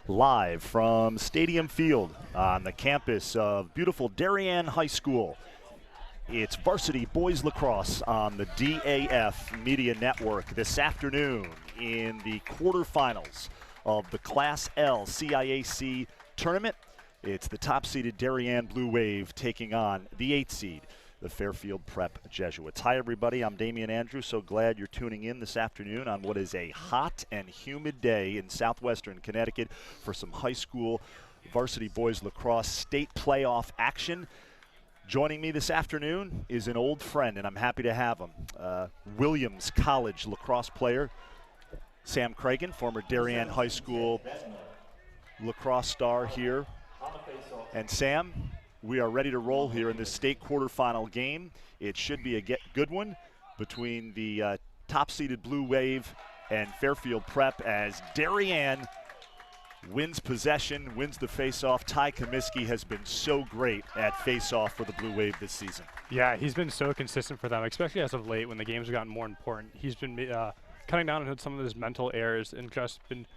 live from Stadium Field on the campus of beautiful Darien High School. It's Varsity Boys Lacrosse on the DAF Media Network this afternoon in the quarterfinals of the Class L CIAC tournament. It's the top-seeded Darien Blue Wave taking on the 8th seed, the Fairfield Prep Jesuits. Hi, everybody. I'm Damian Andrews. So glad you're tuning in this afternoon on what is a hot and humid day in southwestern Connecticut for some high school Varsity Boys Lacrosse state playoff action. Joining me this afternoon is an old friend, and I'm happy to have him. Williams College lacrosse player, Sam Cragen, former Darien High School lacrosse star here. And Sam, we are ready to roll here in this state quarterfinal game. It should be a good one between the top-seeded Blue Wave and Fairfield Prep as Darien wins possession, wins the face-off. Ty Comiskey has been so great at face-off for the Blue Wave this season. Yeah, he's been so consistent for them, especially as of late when the games have gotten more important. He's been cutting down on some of his mental errors and just been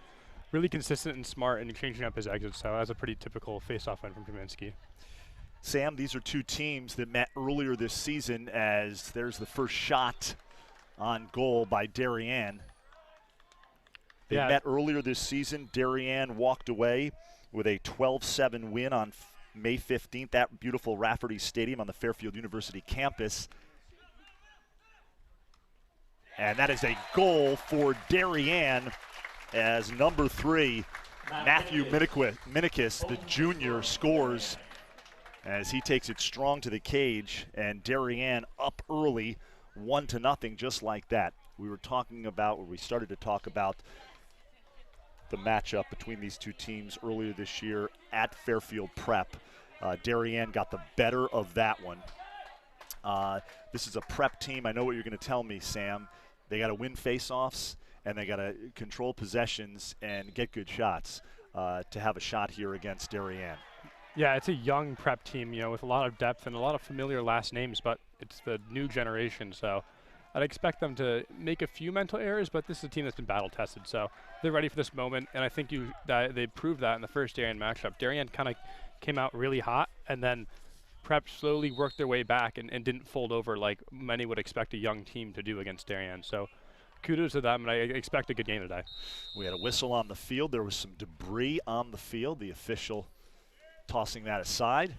really consistent and smart in changing up his exits. So that's a pretty typical face-off win from Comiskey. Sam, these are two teams that met earlier this season as there's the first shot on goal by Darien. They met earlier this season. Darien walked away with a 12-7 win on May 15th at beautiful Rafferty Stadium on the Fairfield University campus. And that is a goal for Darien as number 3, Matthew Minikis, the junior, scores as he takes it strong to the cage, and Darien up early, 1-0, just like that. We started to talk about the matchup between these two teams earlier this year at Fairfield Prep. Darien got the better of that one. This is a Prep team. I know what you're going to tell me, Sam. They got to win face-offs, and they got to control possessions and get good shots to have a shot here against Darien. Yeah, it's a young Prep team, with a lot of depth and a lot of familiar last names, but it's the new generation, so I'd expect them to make a few mental errors, but this is a team that's been battle-tested, so they're ready for this moment, and I think they proved that in the first Darien matchup. Darien kind of came out really hot, and then Prep slowly worked their way back and didn't fold over like many would expect a young team to do against Darien. So kudos to them, and I expect a good game today. We had a whistle on the field. There was some debris on the field. The official tossing that aside.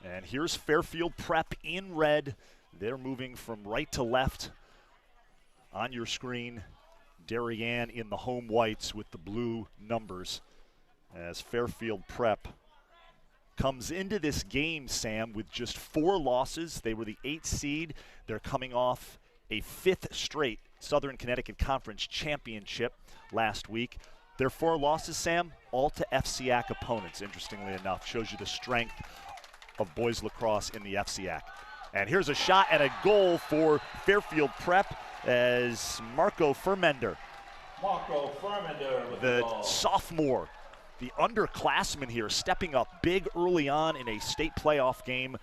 And here's Fairfield Prep in red. They're moving from right to left on your screen. Darien in the home whites with the blue numbers as Fairfield Prep comes into this game, Sam, with just 4 losses. They were the 8th seed. They're coming off a 5th straight Southern Connecticut Conference championship last week. Their 4 losses, Sam, all to FCIAC opponents, interestingly enough. Shows you the strength of boys lacrosse in the FCIAC. And here's a shot and a goal for Fairfield Prep as Marco Fermender, the sophomore, the underclassman here, stepping up big early on in a state playoff game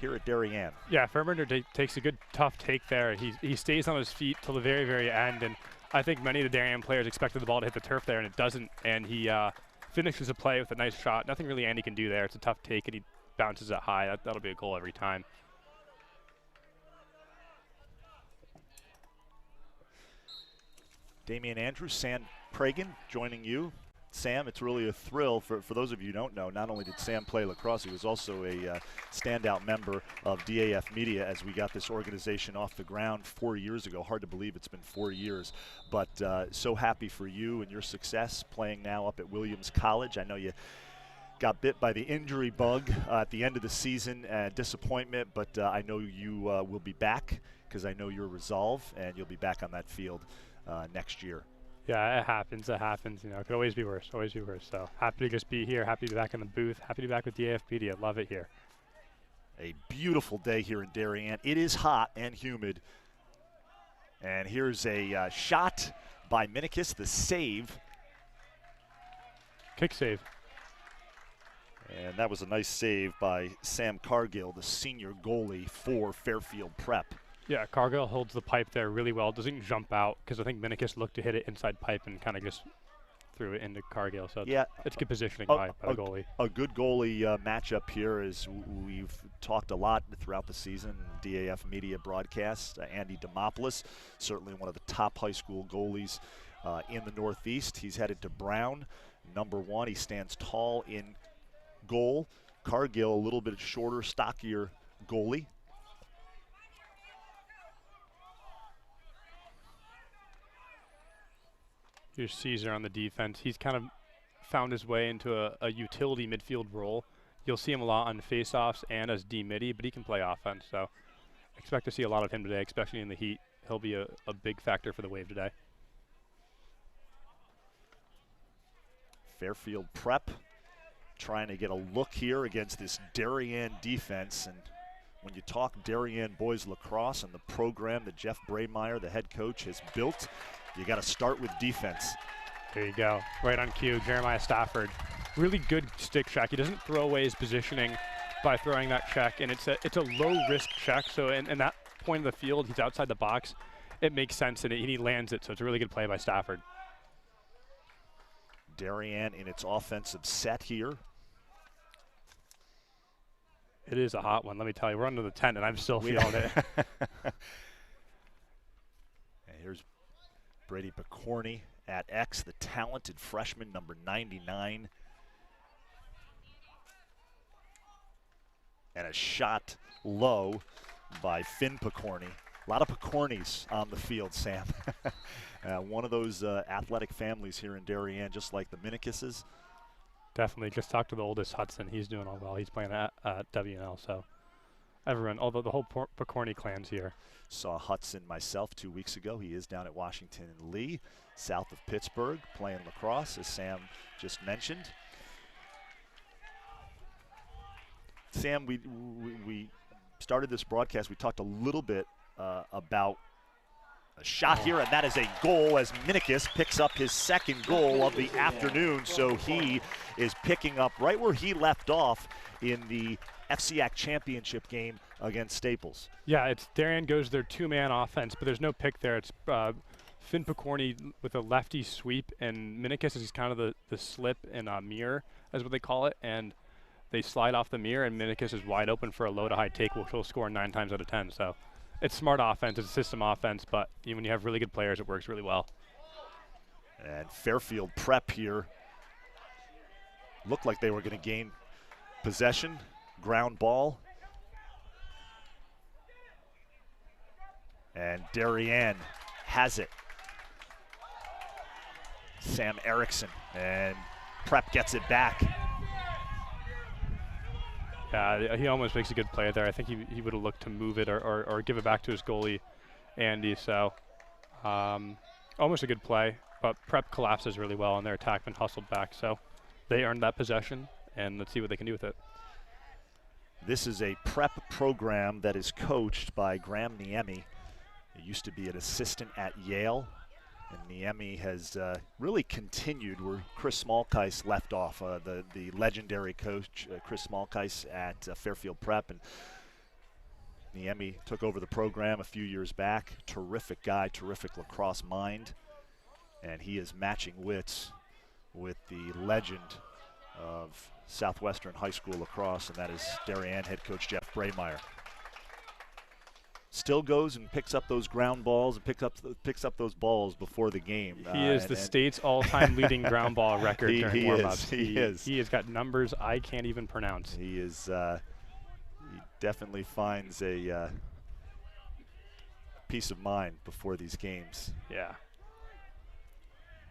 here at Darien. Yeah, Fermender takes a good tough take there. He stays on his feet till the very, very end, and I think many of the Darien players expected the ball to hit the turf there, and it doesn't, and he finishes a play with a nice shot. Nothing really Andy can do there. It's a tough take, and he bounces it high. That'll be a goal every time. Damian Andrews, Sam Cragen joining you. Sam, it's really a thrill. For those of you who don't know, not only did Sam play lacrosse, he was also a standout member of DAF Media as we got this organization off the ground 4 years ago. Hard to believe it's been 4 years, but so happy for you and your success playing now up at Williams College. I know you got bit by the injury bug at the end of the season, disappointment, but I know you will be back because I know your resolve, and you'll be back on that field next year. Yeah, it happens. It happens. It could always be worse. Always be worse. So happy to just be here. Happy to be back in the booth. Happy to be back with DAF Media. Love it here. A beautiful day here in Darien. It is hot and humid. And here's a shot by Minikis, the save. Kick save. And that was a nice save by Sam Cargill, the senior goalie for Fairfield Prep. Yeah, Cargill holds the pipe there really well. Doesn't jump out because I think Minikis looked to hit it inside pipe and kind of just through into Cargill. So yeah, it's good positioning by the goalie. A good goalie matchup here, as we've talked a lot throughout the season. DAF Media broadcast. Andy Demopoulos, certainly one of the top high school goalies in the Northeast. He's headed to Brown, #1. He stands tall in goal. Cargill, a little bit shorter, stockier goalie. Here's Caesar on the defense. He's kind of found his way into a utility midfield role. You'll see him a lot on faceoffs and as D-midi, but he can play offense. So expect to see a lot of him today, especially in the heat. He'll be a big factor for the Wave today. Fairfield Prep trying to get a look here against this Darien defense. And when you talk Darien boys lacrosse and the program that Jeff Braymeyer, the head coach, has built, you got to start with defense. There you go. Right on cue, Jeremiah Stafford. Really good stick check. He doesn't throw away his positioning by throwing that check, and it's a low-risk check. So in that point of the field, he's outside the box. It makes sense, and he lands it. So it's a really good play by Stafford. Darien in its offensive set here. It is a hot one, let me tell you. We're under the tent, and I'm still feeling it. And here's Brady Picorni at X, the talented freshman, #99. And a shot low by Finn Picorni. A lot of Picornis on the field, Sam. One of those athletic families here in Darien, just like the Minicuses. Definitely. Just talked to the oldest, Hudson. He's doing all well. He's playing at WNL. So everyone, although the whole Picorni clan's here. Saw Hudson myself 2 weeks ago. He is down at Washington and Lee, south of Pittsburgh, playing lacrosse, as Sam just mentioned. Sam, we started this broadcast. We talked a little bit about a shot here, and that is a goal as Minicus picks up his second goal of the afternoon. So he is picking up right where he left off in the FCIAC championship game against Staples. Yeah, it's Darien goes their two-man offense, but there's no pick there. It's Finn Picorni with a lefty sweep, and Minicus is kind of the slip and mirror, is what they call it, and they slide off the mirror, and Minicus is wide open for a low to high take, which will score 9 times out of 10. So it's smart offense, it's a system offense, but even when you have really good players, it works really well. And Fairfield Prep here looked like they were going to gain possession, ground ball. And Darien has it. Sam Erickson, and Prep gets it back. Yeah, he almost makes a good play there. I think he would have looked to move it or give it back to his goalie, Andy. So almost a good play, but Prep collapses really well, and their attackman hustled back. So they earned that possession, and let's see what they can do with it. This is a Prep program that is coached by Graham Niemi. He used to be an assistant at Yale, and Niemi has really continued where Chris Smallkice left off, the legendary coach, Chris Smallkice at Fairfield Prep. And Niemi took over the program a few years back. Terrific guy, terrific lacrosse mind, and he is matching wits with the legend of Southwestern High School lacrosse, and that is Darien head coach Jeff Braymeyer. Still goes and picks up those ground balls and picks up those balls before the game. He is the state's all-time leading ground ball record during warm-ups. He is. He has got numbers I can't even pronounce. He is. He definitely finds a peace of mind before these games. Yeah.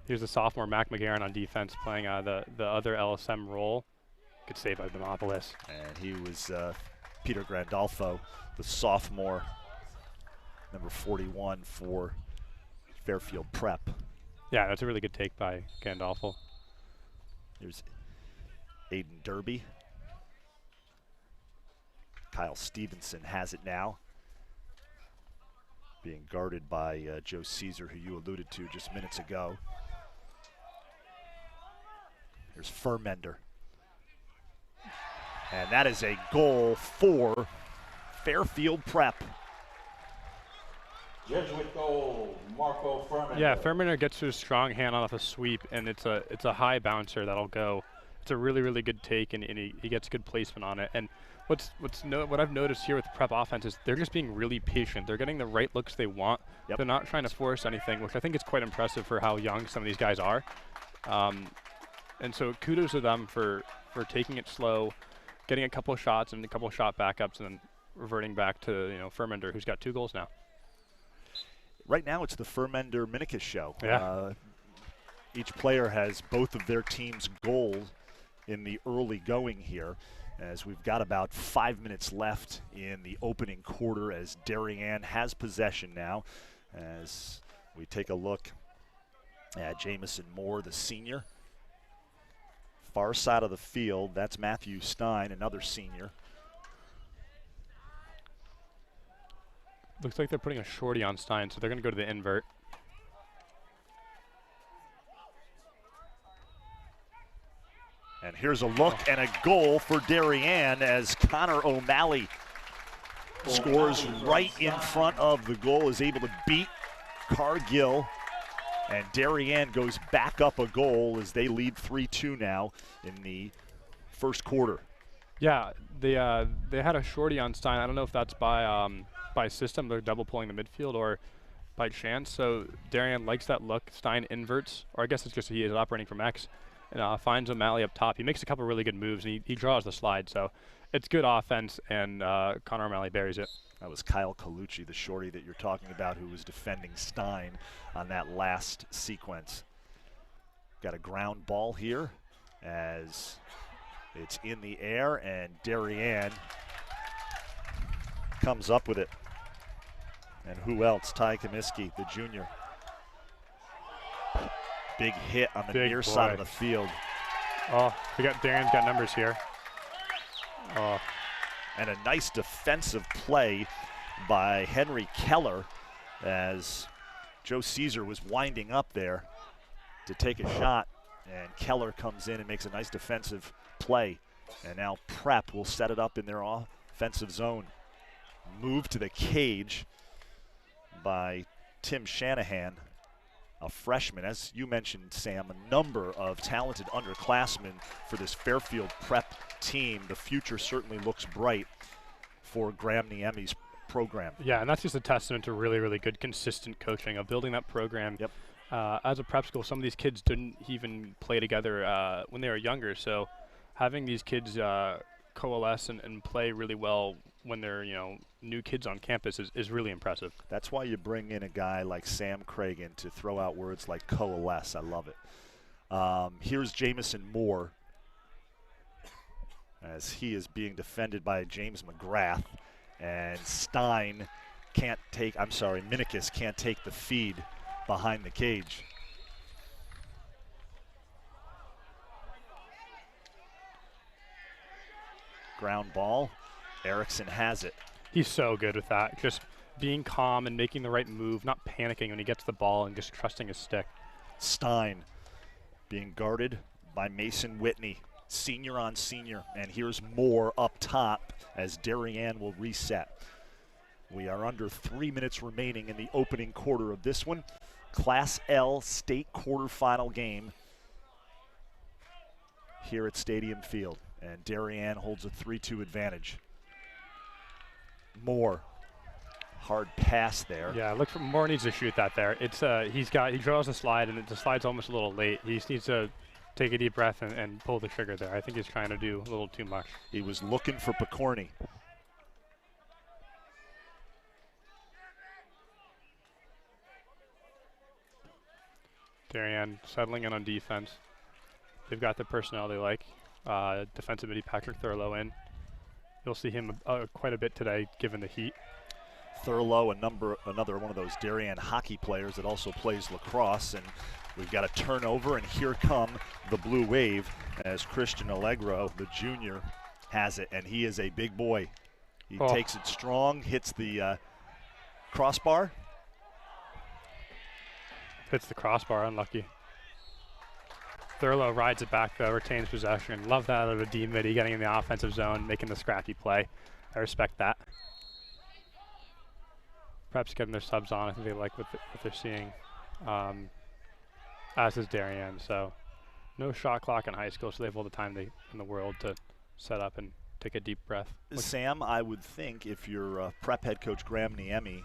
Here's the sophomore Mac McGarren on defense playing the other LSM role. Good save by Demopoulos. And he was Peter Grandolfo, the sophomore, number 41 for Fairfield Prep. Yeah, that's a really good take by Gandolfo. There's Aiden Derby. Kyle Stevenson has it now, being guarded by Joe Caesar, who you alluded to just minutes ago. Here's Furmender. And that is a goal for Fairfield Prep. Jesuit goal, Marco Furman. Yeah, Furman gets his strong hand off a sweep, and it's a high bouncer that'll go. It's a really, really good take, and he gets good placement on it. And what I've noticed here with the Prep offense is they're just being really patient. They're getting the right looks they want. Yep. They're not trying to force anything, which I think is quite impressive for how young some of these guys are. And so kudos to them for taking it slow, getting a couple of shots and a couple of shot backups, and then reverting back to Furmender, who's got 2 goals now. Right now, it's the Furmender-Minikis show. Yeah. Each player has both of their team's goals in the early going here, as we've got about 5 minutes left in the opening quarter, as Darien has possession now. As we take a look at Jamison Moore, the senior. Far side of the field, that's Matthew Stein, another senior. Looks like they're putting a shorty on Stein, so they're going to go to the invert. And here's a look and a goal for Darien, as Connor O'Malley scores right in front of the goal, is able to beat Cargill. And Darien goes back up a goal as they lead 3-2 now in the first quarter. Yeah, they had a shorty on Stein. I don't know if that's by system, they're double pulling the midfield, or by chance. So Darien likes that look. Stein inverts, or I guess it's just he is operating from X, and finds O'Malley up top. He makes a couple really good moves, and he draws the slide. So it's good offense, and Connor O'Malley buries it. That was Kyle Colucci, the shorty that you're talking about, who was defending Stein on that last sequence. Got a ground ball here as it's in the air, and Darien comes up with it. And who else? Ty Comiskey, the junior. Big hit on the near side of the field. Oh, Darien's got numbers here. Oh. And a nice defensive play by Henry Keller, as Joe Caesar was winding up there to take a shot, and Keller comes in and makes a nice defensive play. And now Prep will set it up in their offensive zone. Move to the cage by Tim Shanahan, a freshman. As you mentioned, Sam, a number of talented underclassmen for this Fairfield Prep team. The future certainly looks bright for Graham Niemi's program. Yeah, and that's just a testament to really, really good, consistent coaching of building that program. Yep. As a prep school, some of these kids didn't even play together when they were younger, so having these kids coalesce and play really well when they're new kids on campus is really impressive. That's why you bring in a guy like Sam Cragen to throw out words like coalesce. I love it. Here's Jamison Moore, as he is being defended by James McGrath, and Minikis can't take the feed behind the cage. Ground ball, Erickson has it. He's so good with that, just being calm and making the right move, not panicking when he gets the ball and just trusting his stick. Stein being guarded by Mason Whitney, senior on senior, and here's Moore up top as Darien will reset. We are under 3 minutes remaining in the opening quarter of this one. Class L state quarterfinal game here at Stadium Field, and Darien holds a 3-2 advantage. Moore, hard pass there. Yeah, look for Moore needs to shoot that there. It's he draws the slide, and the slide's almost a little late. He just needs to take a deep breath and pull the trigger there. I think he's trying to do a little too much. He was looking for Picorni. Darien settling in on defense. They've got the personnel they like. Defensive midi Patrick Thurlow in. You'll see him quite a bit today, given the heat. Thurlow, another one of those Darien hockey players that also plays lacrosse, and we've got a turnover, and here come the Blue Wave as Christian Allegro, the junior, has it, and he is a big boy. He takes it strong, hits the crossbar. Hits the crossbar, unlucky. Thurlow rides it back though, retains possession. Love that out of a D midi, getting in the offensive zone, making the scrappy play. I respect that. Prep's getting their subs on. I think they like what they're seeing, as is Darien. So no shot clock in high school, so they have all the time in the world to set up and take a deep breath. Sam, I would think if you're Prep head coach Graham Niemi,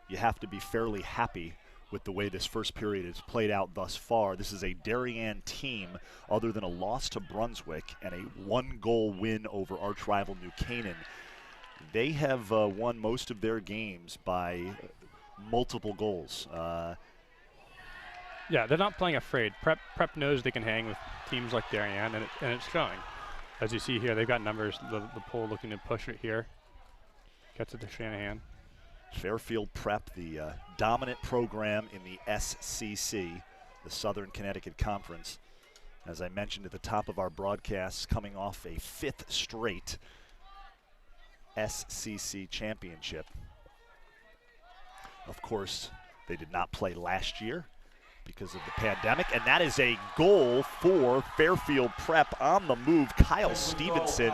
you have to be fairly happy with the way this first period has played out thus far. This is a Darien team, other than a loss to Brunswick and a 1-goal win over arch rival New Canaan. They have won most of their games by multiple goals. Yeah, they're not playing afraid. Prep knows they can hang with teams like Darien, and it's showing. As you see here, they've got numbers. The Pole looking to push it here. Gets it to Shanahan. Fairfield Prep, the dominant program in the SCC, the Southern Connecticut Conference. As I mentioned at the top of our broadcast, coming off a 5th straight SCC championship. Of course, they did not play last year because of the pandemic, and that is a goal for Fairfield Prep on the move. Kyle Stevenson,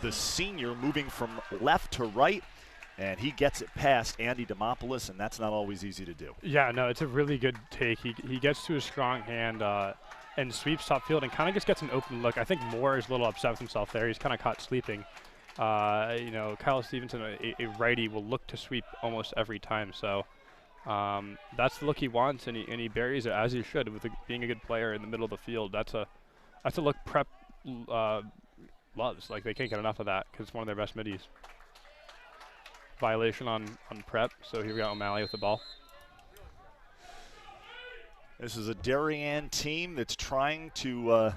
the senior, moving from left to right, and he gets it past Andy Demopoulos, and that's not always easy to do. Yeah, no, it's a really good take. He gets to his strong hand and sweeps top field and kind of just gets an open look. I think Moore is a little upset with himself there. He's kind of caught sleeping. You know, Kyle Stevenson, a righty, will look to sweep almost every time. So that's the look he wants, and he buries it as he should with being a good player in the middle of the field. That's a look Prep loves. Like, they can't get enough of that because it's one of their best middies. Violation on Prep, so here we got O'Malley with the ball. This is a Darien team that's trying to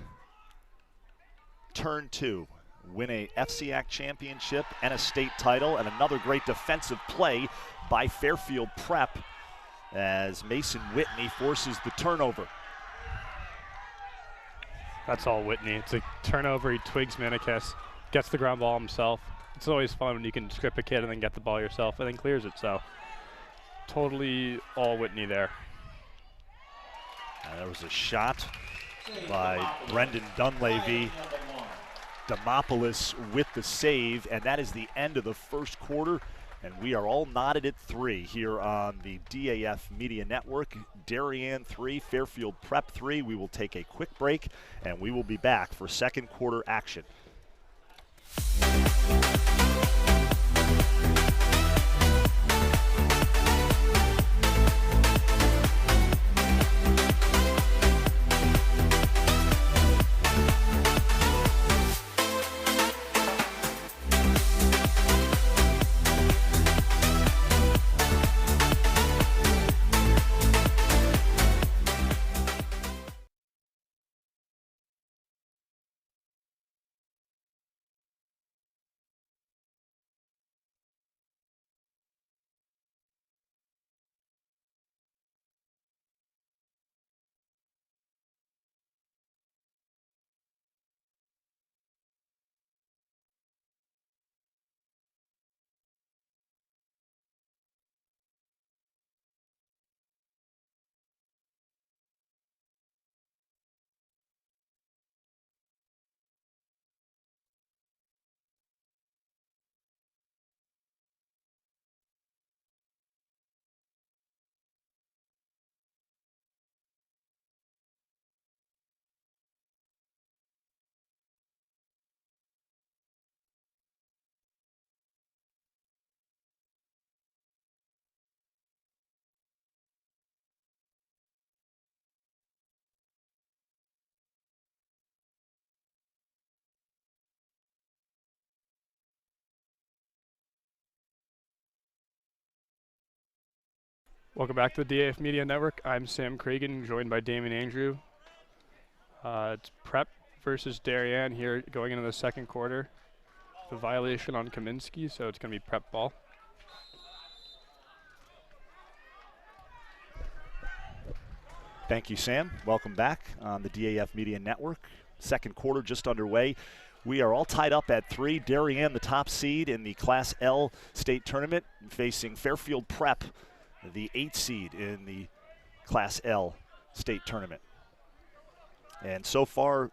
turn 2, win a FCIAC championship and a state title, and another great defensive play by Fairfield Prep as Mason Whitney forces the turnover. That's all Whitney. It's a turnover. He twigs Manicus, gets the ground ball himself. It's always fun when you can script a kid and then get the ball yourself and then clears it. So totally all Whitney there. There was a shot by Brendan Dunleavy. Demopoulos with the save, and that is the end of the first quarter. And we are all knotted at 3 here on the DAF Media Network. Darien 3, Fairfield Prep 3. We will take a quick break, and we will be back for second quarter action. Welcome back to the DAF Media Network. I'm Sam Cragen, joined by Damon Andrew. It's Prep versus Darien here going into the second quarter. The violation on Kaminsky, so it's going to be Prep ball. Thank you, Sam. Welcome back on the DAF Media Network. Second quarter just underway. We are all tied up at 3. Darien, the top seed in the Class L state tournament, facing Fairfield Prep, the 8th seed in the Class L state tournament. And so far,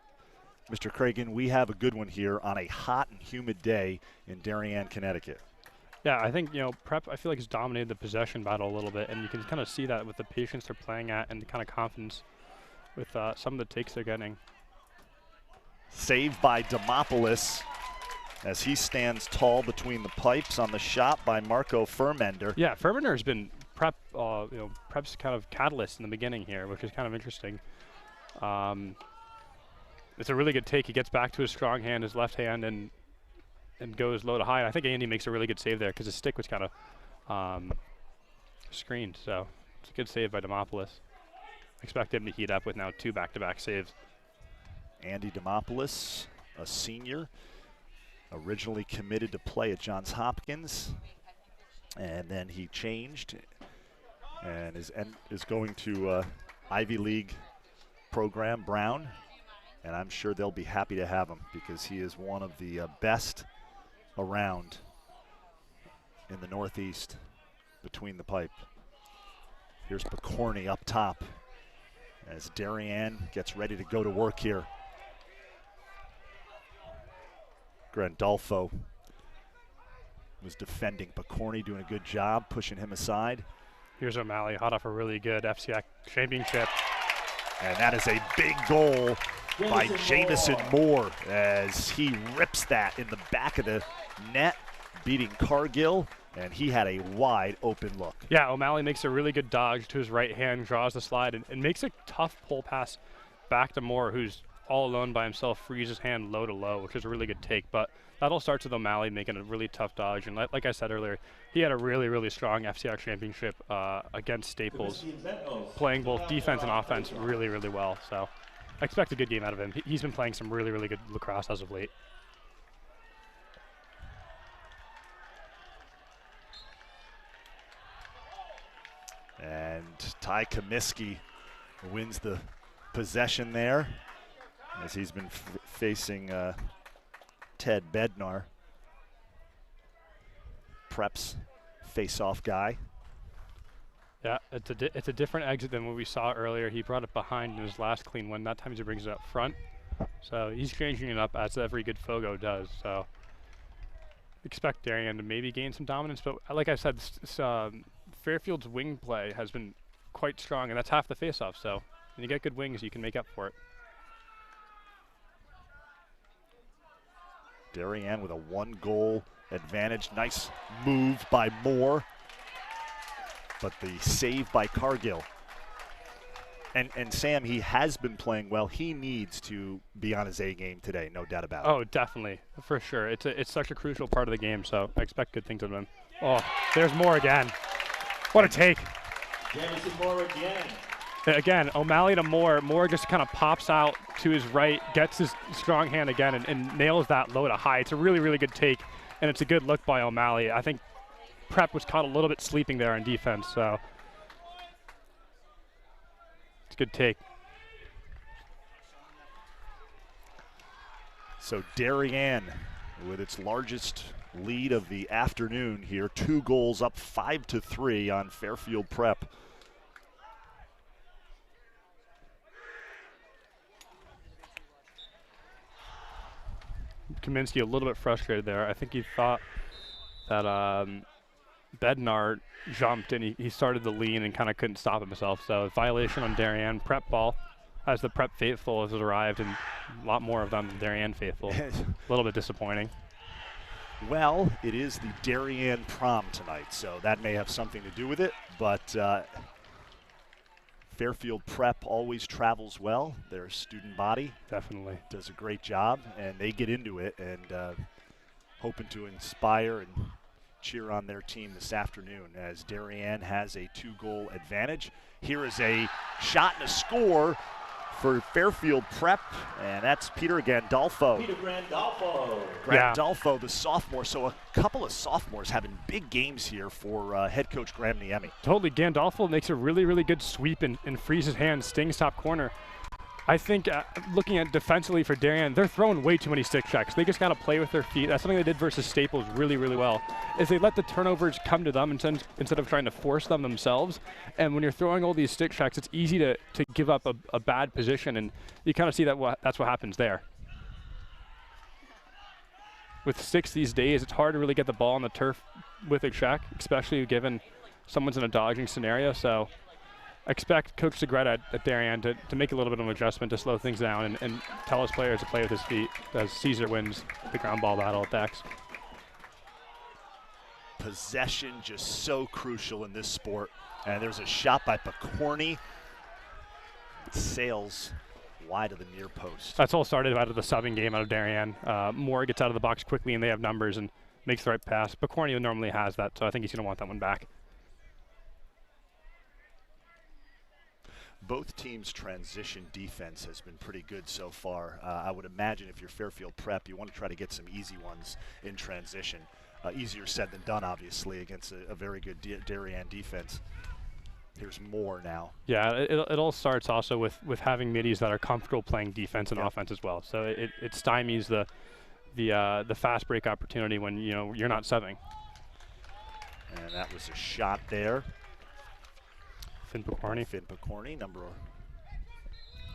Mr. Cragen, we have a good one here on a hot and humid day in Darien, Connecticut. Yeah, I think, Prep, I feel like, has dominated the possession battle a little bit, and you can kind of see that with the patience they're playing at and the kind of confidence with some of the takes they're getting. Saved by Demopoulos as he stands tall between the pipes on the shot by Marco Furmender. Yeah, Furmender has been Prep, Prep's kind of catalyst in the beginning here, which is kind of interesting. It's a really good take. He gets back to his strong hand, his left hand, and goes low to high. And I think Andy makes a really good save there because his stick was kind of screened. So it's a good save by Demopoulos. Expect him to heat up with now 2 back-to-back saves. Andy Demopoulos, a senior, originally committed to play at Johns Hopkins, and then he changed and is going to Ivy League program, Brown, and I'm sure they'll be happy to have him because he is one of the best around in the Northeast between the pipe. Here's Picorni up top as Darien gets ready to go to work here. Grandolfo was defending Picorni, doing a good job, pushing him aside. Here's O'Malley, hot off a really good FCIAC championship. And that is a big goal by Jamison Moore as he rips that in the back of the net, beating Cargill, and he had a wide open look. Yeah, O'Malley makes a really good dodge to his right hand, draws the slide, and makes a tough pull pass back to Moore, who's all alone by himself, frees his hand low to low, which is a really good take. But that all starts with O'Malley making a really tough dodge. And like I said earlier, he had a really, really strong FCIAC championship against Staples, playing both defense and offense really, really well. So I expect a good game out of him. He's been playing some really, really good lacrosse as of late. And Ty Comiskey wins the possession there as he's been facing Ted Bednar, Prep's face-off guy. Yeah, it's a different exit than what we saw earlier. He brought it behind in his last clean one. That time he brings it up front. So he's changing it up as every good Fogo does. So expect Darien to maybe gain some dominance. But like I said, Fairfield's wing play has been quite strong, and that's half the face-off. So when you get good wings, you can make up for it. Darien with a 1-goal advantage. Nice move by Moore, but the save by Cargill. And Sam, he has been playing well. He needs to be on his A game today, no doubt about it. Oh, definitely, for sure. It's such a crucial part of the game, so I expect good things of him. Oh, there's Moore again. What a take. Jamison Moore again. Again, O'Malley to Moore. Moore just kind of pops out to his right, gets his strong hand again, and nails that low to high. It's a really, really good take, and it's a good look by O'Malley. I think Prep was caught a little bit sleeping there on defense, so it's a good take. So Darien with its largest lead of the afternoon here, 2 goals up, 5-3 on Fairfield Prep. Kaminsky a little bit frustrated there. I think he thought that Bednar jumped and he started to lean and kind of couldn't stop himself. So violation on Darien. Prep ball as the Prep faithful has arrived, and a lot more of them than Darien faithful. A little bit disappointing. Well, it is the Darien prom tonight, so that may have something to do with it, but Fairfield Prep always travels well. Their student body Definitely does a great job, and they get into it and hoping to inspire and cheer on their team this afternoon as Darien has a 2-goal advantage. Here is a shot and a score for Fairfield Prep, and that's Peter Gandolfo. Peter Grandolfo. Grandolfo, the sophomore. So a couple of sophomores having big games here for head coach Graham Niemi. Totally. Gandolfo makes a really, really good sweep and frees his hand, stings top corner. I think looking at defensively for Darien, they're throwing way too many stick checks. They just got to play with their feet. That's something they did versus Staples really, really well, is they let the turnovers come to them instead of trying to force them themselves. And when you're throwing all these stick checks, it's easy to give up a bad position, and you kind of see that that's what happens there. with 6 these days, it's hard to really get the ball on the turf with a check, especially given someone's in a dodging scenario. So I expect Coach Segretta at Darien to make a little bit of an adjustment to slow things down and tell his players to play with his feet as Caesar wins the ground ball battle at Dex. Possession just so crucial in this sport. And there's a shot by Picorni. Sails wide of the near post. That's all started out of the subbing game out of Darien. Moore gets out of the box quickly and they have numbers and makes the right pass. Picorni normally has that, so I think he's going to want that one back. Both teams' transition defense has been pretty good so far. I would imagine if you're Fairfield Prep, you want to try to get some easy ones in transition. Easier said than done, obviously, against a very good Darien defense. Here's Moore now. Yeah, it all starts also with having middies that are comfortable playing defense and offense as well. So it stymies the fast break opportunity when you're not subbing. And that was a shot there. Finn Picorni, number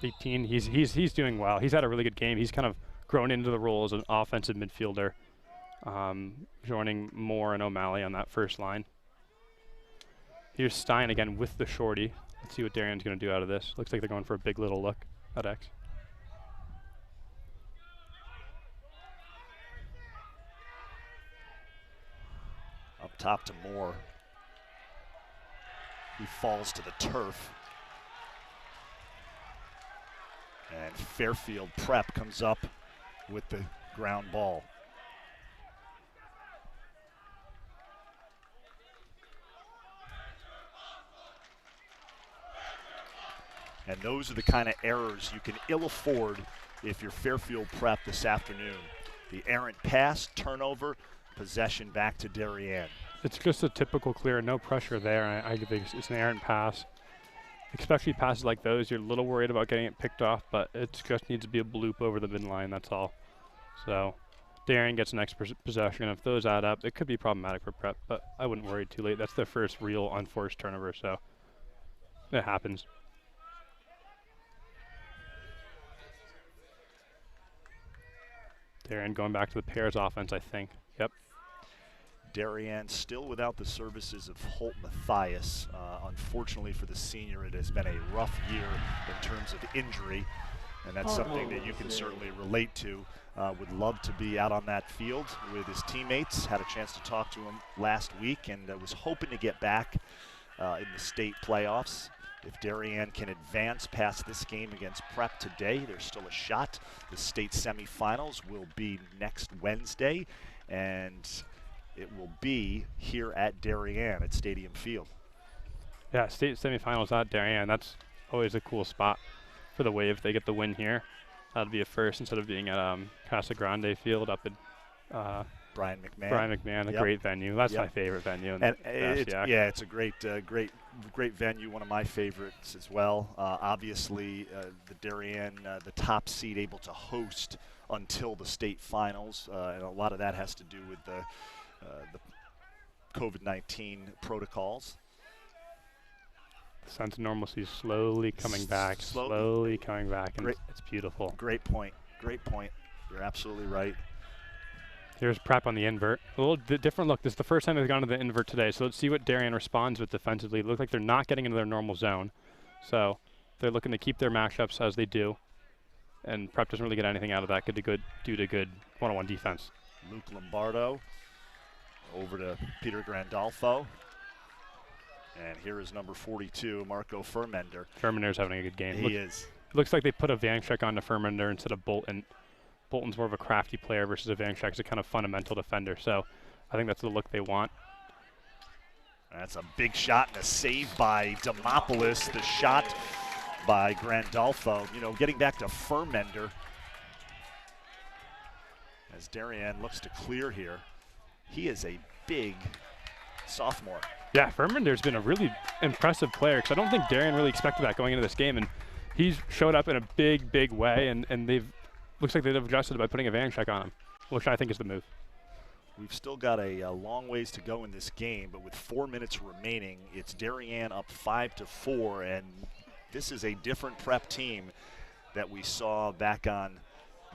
18. He's doing well. He's had a really good game. He's kind of grown into the role as an offensive midfielder, joining Moore and O'Malley on that first line. Here's Stein again with the shorty. Let's see what Darien's going to do out of this. Looks like they're going for a big little look at X. Up top to Moore. He falls to the turf. And Fairfield Prep comes up with the ground ball. And those are the kind of errors you can ill afford if you're Fairfield Prep this afternoon. The errant pass, turnover, possession back to Darien. It's just a typical clear, no pressure there. I think it's an errant pass. Especially passes like those, you're a little worried about getting it picked off, but it just needs to be a bloop over the midline, that's all. So Darien gets an extra possession. If those add up, it could be problematic for Prep, but I wouldn't worry too late. That's their first real unforced turnover, so it happens. Darien going back to the pairs offense, I think. Yep. Darien still without the services of Holt Mathias. Unfortunately for the senior, it has been a rough year in terms of injury, and that's something that you can certainly relate to. Would love to be out on that field with his teammates. Had a chance to talk to him last week, and was hoping to get back in the state playoffs. If Darien can advance past this game against Prep today, there's still a shot. The state semifinals will be next Wednesday, and it will be here at Darien at Stadium Field. Yeah, state semifinals at Darien. That's always a cool spot for the Wave. They get the win here. That'll be a first instead of being at Casa Grande Field up in Brian McMahon. Brian McMahon, a great venue. That's my favorite venue. And it's a great venue. One of my favorites as well. Obviously, the Darien, the top seed, able to host until the state finals, and a lot of that has to do with the COVID-19 protocols. The sense of normalcy is slowly coming back, slowly coming back, and it's beautiful. Great point. You're absolutely right. Here's Prep on the invert. A little different look. This is the first time they've gone to the invert today, so let's see what Darien responds with defensively. It looks like they're not getting into their normal zone, so they're looking to keep their matchups as they do, and Prep doesn't really get anything out of that due to good one-on-one defense. Luke Lombardo over to Peter Grandolfo. And here is number 42, Marco Furmender. Furmender's having a good game. He is. Looks like they put a van check on to Furmender instead of Bolton. Bolton's more of a crafty player versus a van check's a kind of fundamental defender. So I think that's the look they want. That's a big shot and a save by Demopoulos. The shot by Grandolfo. Getting back to Furmender as Darien looks to clear here. He is a big sophomore. Yeah, Furmender's been a really impressive player because I don't think Darien really expected that going into this game, and he's showed up in a big way, and looks like they've adjusted by putting a van check on him, which I think is the move. We've still got a long ways to go in this game, but with 4 minutes remaining, it's Darien up 5-4, and this is a different Prep team that we saw back on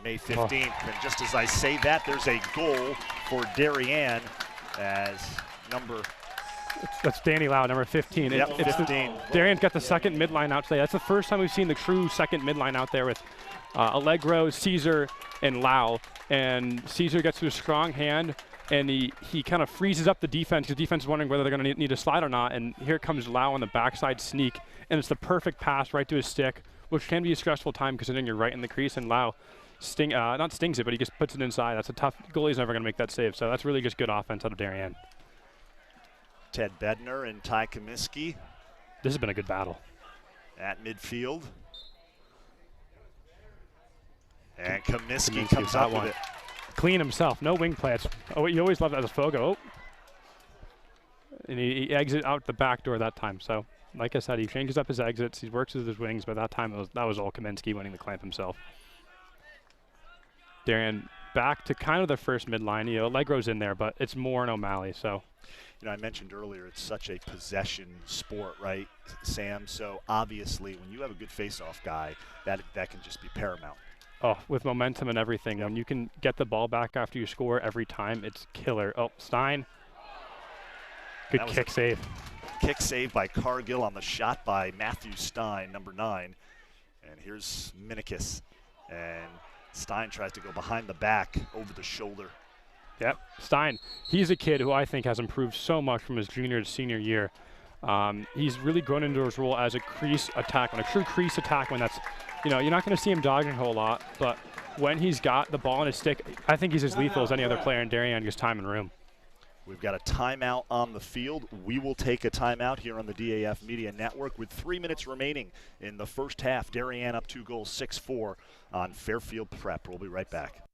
May 15th. And just as I say that, there's a goal for Darien as number. That's Danny Lau, number 15. Yep, 15. Darien's got the second midline out today. That's the first time we've seen the true second midline out there with Allegro, Caesar, and Lau. And Caesar gets to a strong hand, and he kind of freezes up the defense. The defense is wondering whether they're going to need to slide or not. And here comes Lau on the backside sneak, and it's the perfect pass right to his stick, which can be a stressful time considering you're right in the crease. And Lau not stings it, but he just puts it inside. That's a tough goalie's never going to make that save. So that's really just good offense out of Darien. Ted Bednar and Ty Comiskey. This has been a good battle. At midfield. And Comiskey comes up with it. Clean himself, no wing play. You always love that as a Fogo. And he exits out the back door that time. So, like I said, he changes up his exits. He works with his wings, but that time that was all Comiskey winning the clamp himself. Darien back to kind of the first midline. You know, Allegro's in there, but it's Moore and O'Malley. So, you know, I mentioned earlier it's such a possession sport, right, Sam? So obviously, when you have a good face-off guy, that can just be paramount. Oh, with momentum and everything, when you can get the ball back after you score every time, it's killer. Oh, Stein. Good kick save. Kick save by Cargill on the shot by Matthew Stein, number 9. And here's Minikis. And Stein tries to go behind the back, over the shoulder. Yep, Stein. He's a kid who I think has improved so much from his junior to senior year. He's really grown into his role as a crease attackman, a true crease attackman. That's, you know, you're not going to see him dodging a whole lot, but when he's got the ball in his stick, I think he's as lethal as any other player in Darien, just time and room. We've got a timeout on the field. We will take a timeout here on the DAF Media Network with 3 minutes remaining in the first half. Darien up 2 goals, 6-4 on Fairfield Prep. We'll be right back.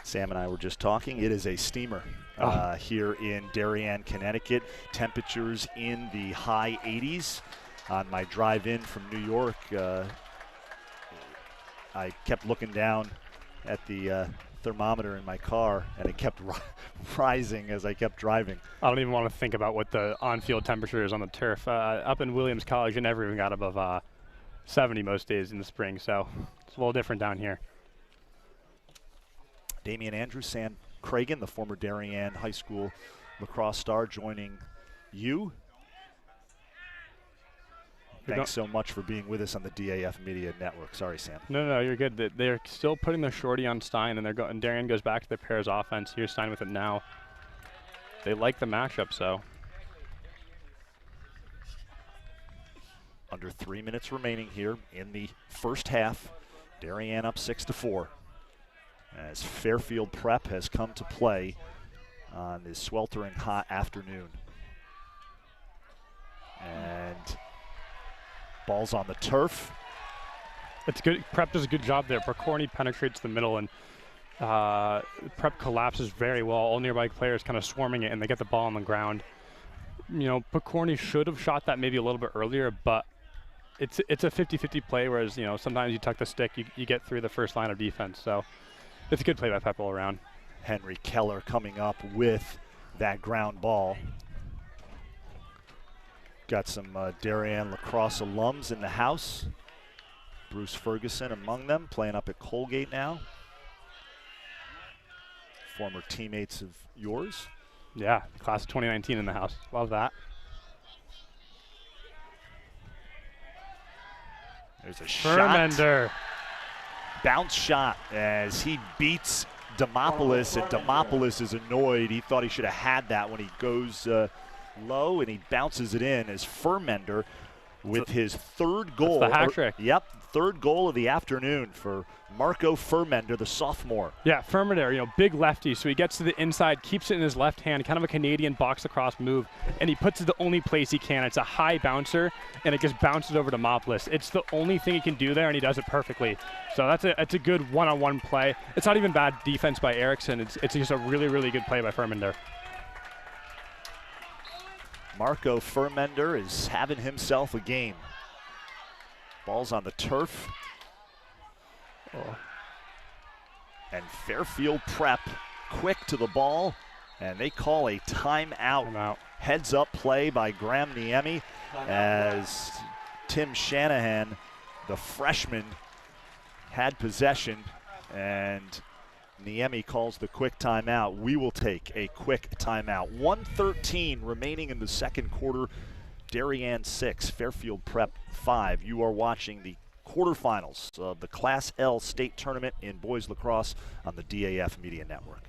Sam and I were just talking. It is a steamer here in Darien, Connecticut. Temperatures in the high 80s. On my drive in from New York, I kept looking down at the thermometer in my car, and it kept rising as I kept driving. I don't even want to think about what the on-field temperature is on the turf. Up in Williams College, you never even got above 70 most days in the spring, so it's a little different down here. Damian Andrews, Sam Cragen, the former Darien High School lacrosse star, joining you. Thanks so much for being with us on the DAF Media Network. Sorry, Sam. No, you're good. They're still putting the shorty on Stein, and Darien goes back to their pairs offense. Here's Stein with it now. They like the matchup, so. Under 3 minutes remaining here in the first half. Darien up 6-4. As Fairfield Prep has come to play on this sweltering hot afternoon. And ball's on the turf. It's good. Prep does a good job there. Percorny penetrates the middle, and Prep collapses very well. All nearby players kind of swarming it, and they get the ball on the ground. You know, Percorny should have shot that maybe a little bit earlier, but it's a 50-50 play, whereas, you know, sometimes you tuck the stick, you get through the first line of defense. So it's a good play by Prep all around. Henry Keller coming up with that ground ball. Got some Darien lacrosse alums in the house. Bruce Ferguson among them, playing up at Colgate now. Former teammates of yours. Yeah, class of 2019 in the house. Love that. There's a Furmender. shot. Bounce shot as he beats Demopoulos, and Demopoulos is annoyed. He thought he should have had that when he goes low, and he bounces it in as Furmender with his third goal. That's the hat trick. Yep, third goal of the afternoon for Marco Furmender, the sophomore. Yeah, Furmender, big lefty, so he gets to the inside, keeps it in his left hand, kind of a Canadian box across move, and he puts it the only place he can. It's a high bouncer, and it just bounces over to Demopoulos. It's the only thing he can do there, and he does it perfectly. So that's a good one-on-one play. It's not even bad defense by Eriksson. It's just a really, really good play by Furmender. Marco Furmender is having himself a game. Ball's on the turf. Oh. And Fairfield Prep quick to the ball, and they call a timeout. Heads up play by Graham Niemi as Tim Shanahan, the freshman, had possession, and Niemi calls the quick timeout. We will take a quick timeout. 1:13 remaining in the second quarter. Darien 6, Fairfield Prep 5. You are watching the quarterfinals of the Class L state tournament in boys lacrosse on the DAF Media Network.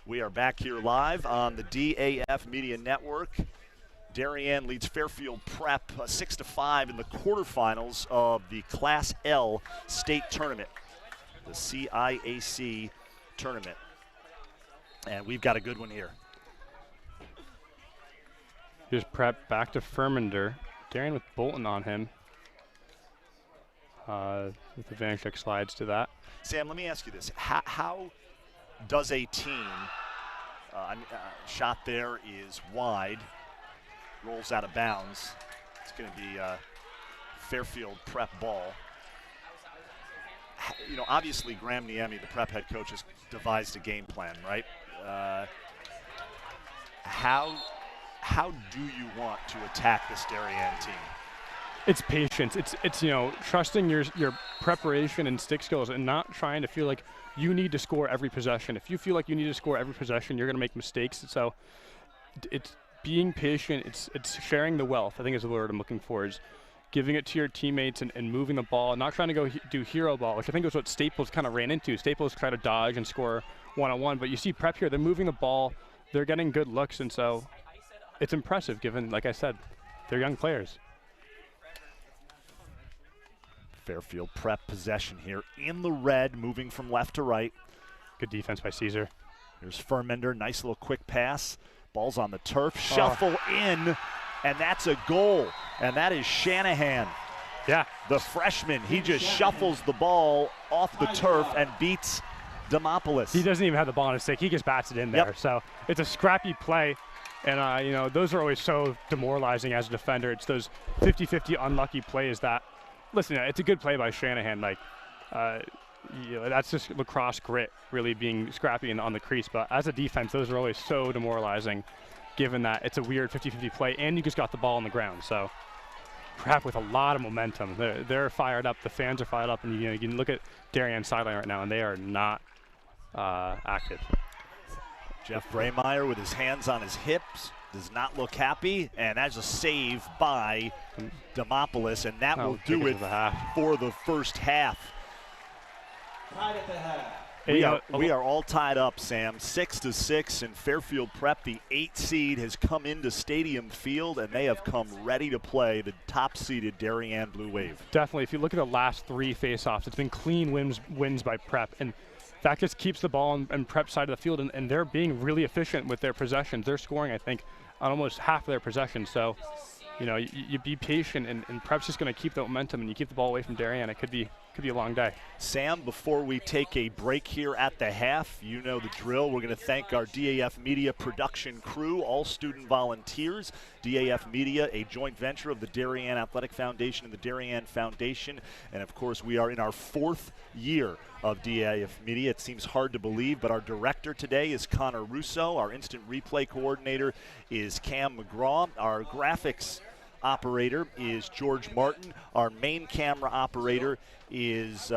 We are back here live on the DAF Media Network. Darien leads Fairfield Prep 6-5 in the quarterfinals of the Class L state tournament, the FCIAC tournament. And we've got a good one here. Here's Prep back to Furmender. Darien with Bolton on him. With the Vanchek slides to that. Sam, let me ask you this. How does a team, shot there is wide, rolls out of bounds. It's going to be Fairfield Prep ball. Obviously Graham Niemi, the Prep head coach, has devised a game plan, right? How do you want to attack this Darien team? It's patience. It's trusting your preparation and stick skills and not trying to feel like you need to score every possession. If you feel like you need to score every possession, you're going to make mistakes. So it's being patient. It's sharing the wealth, I think is the word I'm looking for, is giving it to your teammates and moving the ball, not trying to go do hero ball, which I think was what Staples kind of ran into. Staples tried to dodge and score one-on-one, but you see Prep here, they're moving the ball, they're getting good looks, and so it's impressive given, like I said, they're young players. Fairfield Prep possession here in the red, moving from left to right. Good defense by Caesar. Here's Furmender, nice little quick pass. Ball's on the turf, shuffle in, and that's a goal. And that is Shanahan. Yeah. The freshman, he just shuffles the ball off the turf and beats Demopoulos. He doesn't even have the ball on his stick, he just bats it in there. Yep. So it's a scrappy play. And those are always so demoralizing as a defender. It's those 50-50 unlucky plays that, listen, it's a good play by Shanahan. That's just lacrosse grit, really being scrappy on the crease. But as a defense, those are always so demoralizing, given that it's a weird 50-50 play, and you just got the ball on the ground. So Prep with a lot of momentum. They're fired up. The fans are fired up, and you can look at Darien's sideline right now, and they are not active. Jeff Braymeyer with his hands on his hips does not look happy, and that's a save by Demopoulos, and that will do it for the first half. Tied at the half. Hey, We are all tied up, Sam. 6-6, and Fairfield Prep, the 8 seed, has come into Stadium Field, and they have come ready to play the top-seeded Darien Blue Wave. Definitely. If you look at the last 3 face-offs, it's been clean wins by Prep, and that just keeps the ball on Prep side of the field, and they're being really efficient with their possessions. They're scoring, I think, on almost half of their possessions. So, you know, you be patient, and Prep's just going to keep the momentum, and you keep the ball away from Darien. It could be a long day. Sam, before we take a break here at the half, you know the drill. We're going to thank our DAF Media production crew, all student volunteers. DAF Media, a joint venture of the Darien Athletic Foundation and the Darien Foundation. And of course, we are in our 4th year of DAF Media. It seems hard to believe, but our director today is Connor Russo. Our instant replay coordinator is Cam McGraw. Our graphics operator is George Martin. Our main camera operator is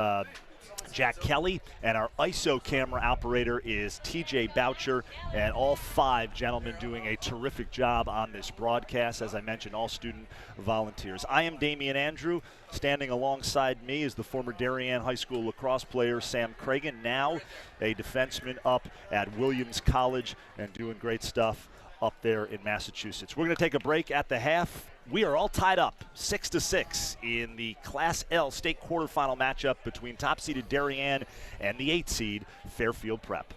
Jack Kelly, and our ISO camera operator is TJ Boucher, and all 5 gentlemen doing a terrific job on this broadcast. As I mentioned, all student volunteers. I am Damian Andrew. Standing alongside me is the former Darien High School lacrosse player Sam Cragen, now a defenseman up at Williams College and doing great stuff up there in Massachusetts. We're going to take a break at the half. We are all tied up 6-6 in the Class L state quarterfinal matchup between top-seeded Darien and the 8 seed Fairfield Prep.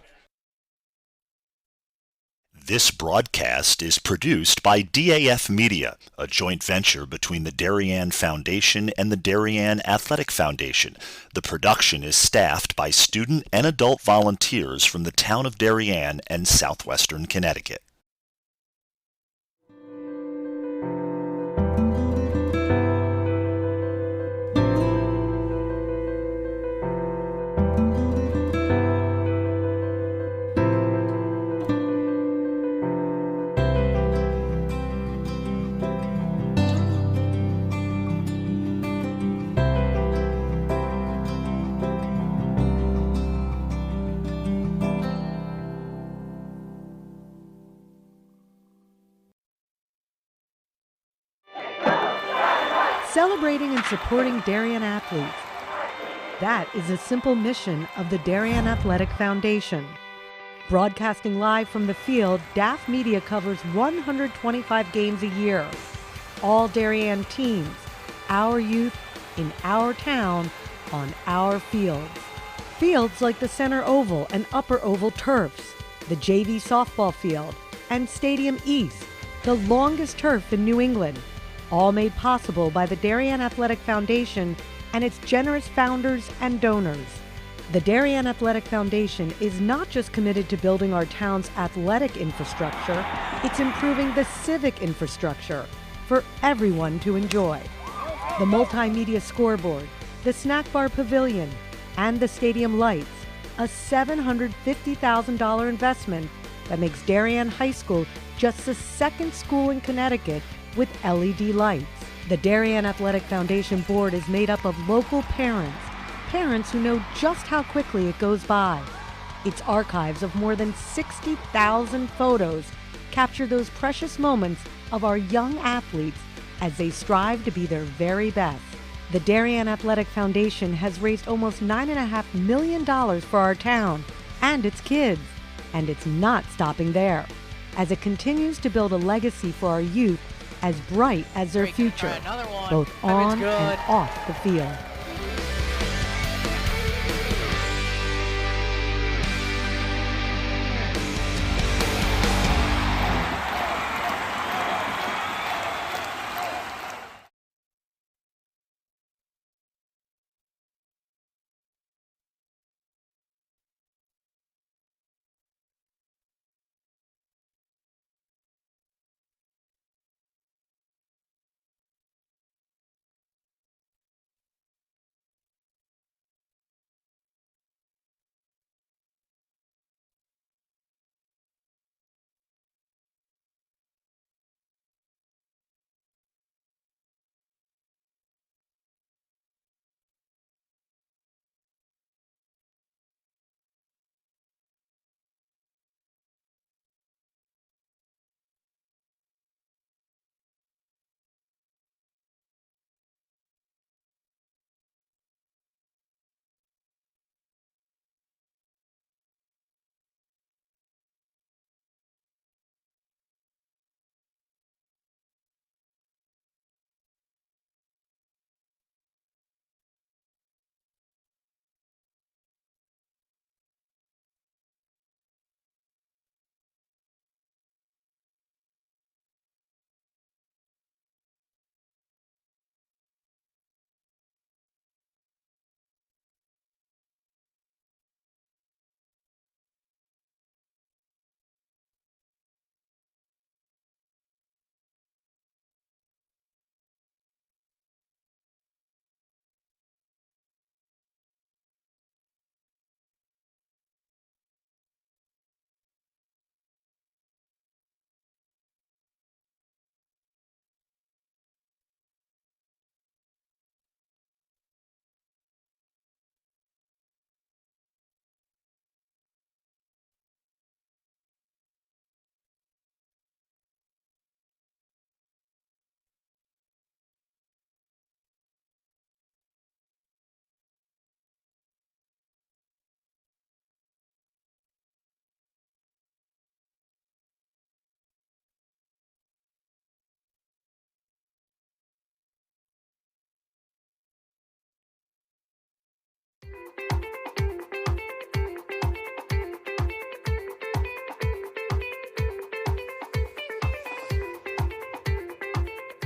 This broadcast is produced by DAF Media, a joint venture between the Darien Foundation and the Darien Athletic Foundation. The production is staffed by student and adult volunteers from the town of Darien and southwestern Connecticut. Celebrating and supporting Darien athletes. That is a simple mission of the Darien Athletic Foundation. Broadcasting live from the field, DAF Media covers 125 games a year. All Darien teams, our youth, in our town, on our fields. Fields like the Center Oval and Upper Oval turfs, the JV softball field, and Stadium East, the longest turf in New England. All made possible by the Darien Athletic Foundation and its generous founders and donors. The Darien Athletic Foundation is not just committed to building our town's athletic infrastructure, it's improving the civic infrastructure for everyone to enjoy. The multimedia scoreboard, the snack bar pavilion, and the stadium lights, a $750,000 investment that makes Darien High School just the 2nd school in Connecticut with LED lights. The Darien Athletic Foundation board is made up of local parents who know just how quickly it goes by. Its archives of more than 60,000 photos capture those precious moments of our young athletes as they strive to be their very best. The Darien Athletic Foundation has raised almost $9.5 million for our town and its kids, and it's not stopping there, as it continues to build a legacy for our youth as bright as their future, both on and off the field.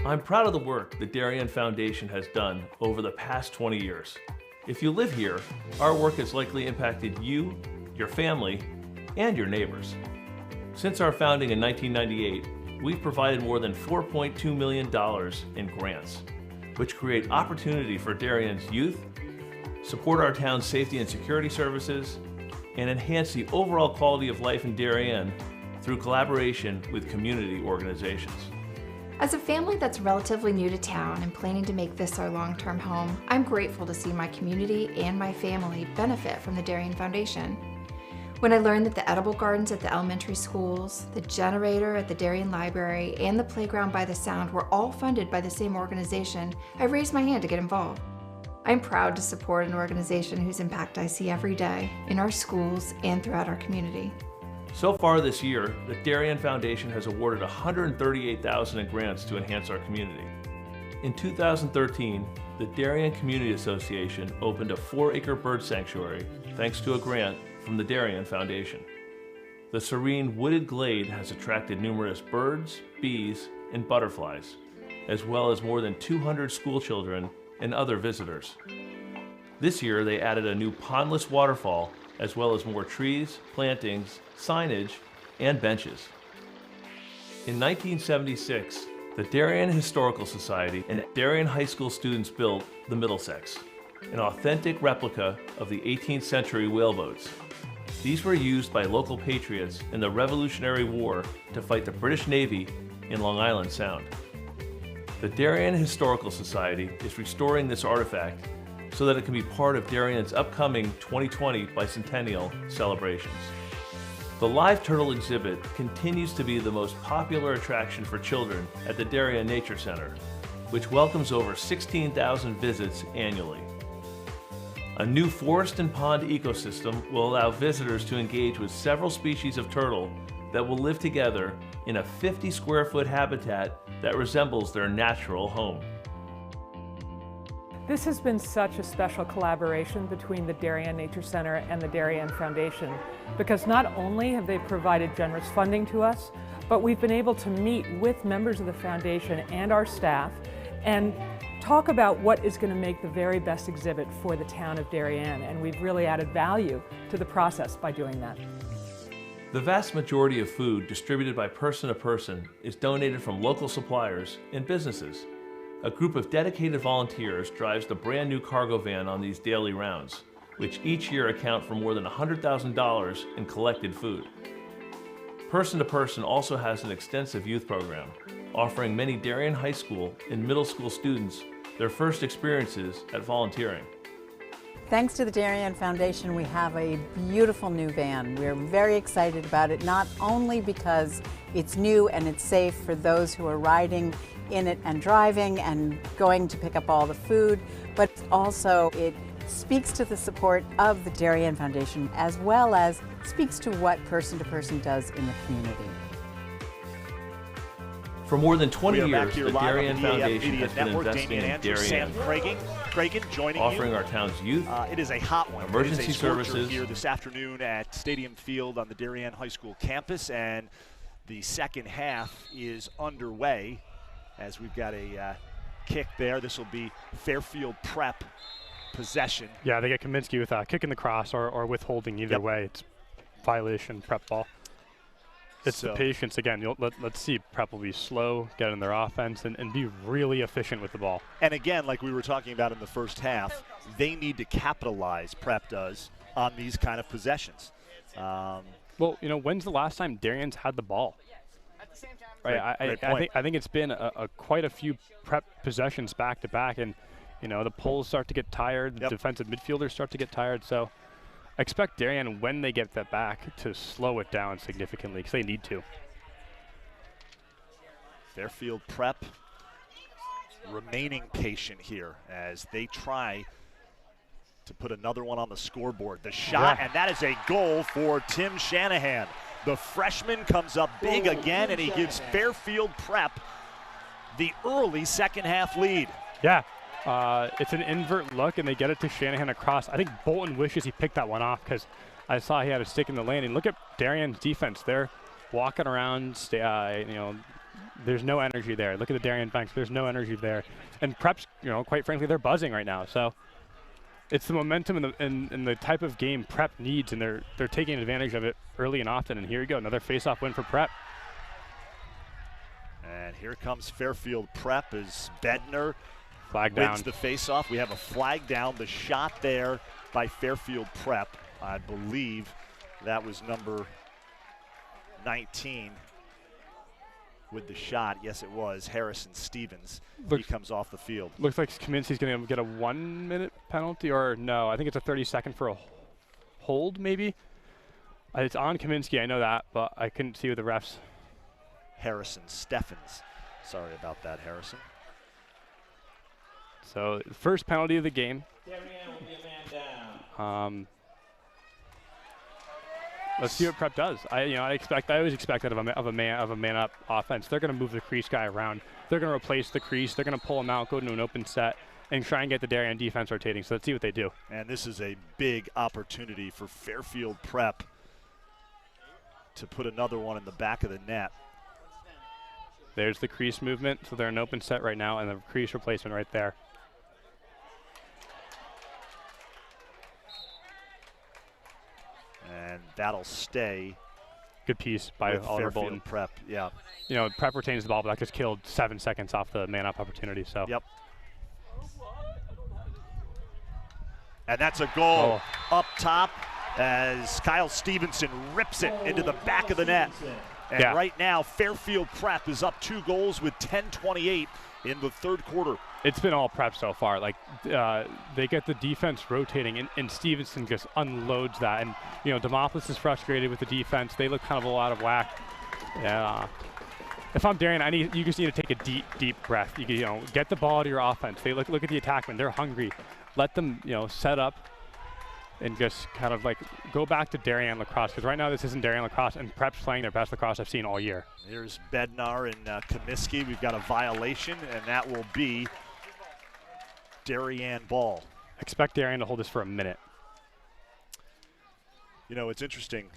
I'm proud of the work the Darien Foundation has done over the past 20 years. If you live here, our work has likely impacted you, your family, and your neighbors. Since our founding in 1998, we've provided more than $4.2 million in grants, which create opportunity for Darien's youth, support our town's safety and security services, and enhance the overall quality of life in Darien through collaboration with community organizations. As a family that's relatively new to town and planning to make this our long-term home, I'm grateful to see my community and my family benefit from the Darien Foundation. When I learned that the edible gardens at the elementary schools, the generator at the Darien Library, and the playground by the Sound were all funded by the same organization, I raised my hand to get involved. I'm proud to support an organization whose impact I see every day in our schools and throughout our community. So far this year, the Darien Foundation has awarded $138,000 in grants to enhance our community. In 2013, the Darien Community Association opened a 4-acre bird sanctuary thanks to a grant from the Darien Foundation. The serene wooded glade has attracted numerous birds, bees, and butterflies, as well as more than 200 school children and other visitors. This year, they added a new pondless waterfall, as well as more trees, plantings, signage, and benches. In 1976, the Darien Historical Society and Darien High School students built the Middlesex, an authentic replica of the 18th century whaleboats. These were used by local patriots in the Revolutionary War to fight the British Navy in Long Island Sound. The Darien Historical Society is restoring this artifact so that it can be part of Darien's upcoming 2020 bicentennial celebrations. The live turtle exhibit continues to be the most popular attraction for children at the Darien Nature Center, which welcomes over 16,000 visits annually. A new forest and pond ecosystem will allow visitors to engage with several species of turtle that will live together in a 50-square-foot habitat that resembles their natural home. This has been such a special collaboration between the Darien Nature Center and the Darien Foundation, because not only have they provided generous funding to us, but we've been able to meet with members of the foundation and our staff and talk about what is going to make the very best exhibit for the town of Darien, and we've really added value to the process by doing that. The vast majority of food distributed by Person to Person is donated from local suppliers and businesses. A group of dedicated volunteers drives the brand new cargo van on these daily rounds, which each year account for more than $100,000 in collected food. Person to Person also has an extensive youth program, offering many Darien High School and middle school students their first experiences at volunteering. Thanks to the Darien Foundation, we have a beautiful new van. We're very excited about it, not only because it's new and it's safe for those who are riding in it and driving and going to pick up all the food, but also it speaks to the support of the Darien Foundation, as well as speaks to what Person to Person does in the community. For more than 20 We are back years, here the live on Darien the DAF Foundation Media has been Network. investing Damian in Andrews, Darien, Sam Cragen joining offering you. our town's youth, It is a hot one. emergency it is a scorcher services here this afternoon at Stadium Field on the Darien High School campus, and the second half is underway as we've got a kick there. This will be Fairfield Prep possession. Yeah, they get Kaminsky with kicking the cross or withholding. Either way, it's violation, Prep ball. It's the patience again. Let's see, Prep will be slow, get in their offense, and be really efficient with the ball. And again, like we were talking about in the first half, they need to capitalize, Prep does, on these kind of possessions. Well, you know, when's the last time Darien's had the ball? Right, I think it's been quite a few Prep possessions back to back, and you know the poles start to get tired, the defensive midfielders start to get tired. So I expect Darien, when they get that back, to slow it down significantly because they need to. Fairfield Prep remaining patient here as they try to put another one on the scoreboard. The shot, and that is a goal for Tim Shanahan. The freshman comes up big again, and he gives Fairfield Prep the early second half lead. Yeah, it's an invert look, and they get it to Shanahan across. I think Bolton wishes he picked that one off because I saw he had a stick in the landing. Look at Darien's defense. They're walking around, there's no energy there. Look at the Darien banks. There's no energy there. And Prep's, quite frankly, they're buzzing right now. So it's the momentum and the type of game Prep needs, and they're taking advantage of it early and often. And here you go, another face-off win for Prep. And here comes Fairfield Prep as Bednar Flag wins down. the face-off. We have a flag down. The shot there by Fairfield Prep. I believe that was number 19 with the shot. Yes, it was Harrison Stevens. He comes off the field. Looks like Kaminsky's going to get a 1 minute penalty, or no, I think it's a 30-second for a hold, maybe. It's on Kaminsky, I know that, but I couldn't see with the refs. Harrison Steffens. Sorry about that, Harrison. So first penalty of the game. Darien will be a man down. Let's see what Prep does. I always expect that of a man up offense. They're going to move the crease guy around. They're going to replace the crease. They're going to pull him out, go to an open set, and try and get the Darien defense rotating. So let's see what they do. And this is a big opportunity for Fairfield Prep to put another one in the back of the net. There's the crease movement. So they're in open set right now, and the crease replacement right there. And that'll stay. Good piece by Oliver Bolton. Prep, yeah. Prep retains the ball, but that just killed 7 seconds off the man-up opportunity. So. Yep. And that's a goal up top as Kyle Stevenson rips it into the back of the net. And right now, Fairfield Prep is up 2 goals with 10:28 in the third quarter. It's been all Prep so far. Like they get the defense rotating, and Stevenson just unloads that. And Demopoulos is frustrated with the defense. They look kind of a lot of whack. Yeah. If I'm Darien, you just need to take a deep breath. You get the ball to your offense. They look at the attackmen. They're hungry. Let them set up and just kind of like go back to Darien Lacrosse, because right now this isn't Darien Lacrosse, and Prep's playing their best lacrosse I've seen all year. Here's Bednar and Kaminsky. We've got a violation, and that will be Darien ball. Expect Darien to hold this for a minute. It's interesting.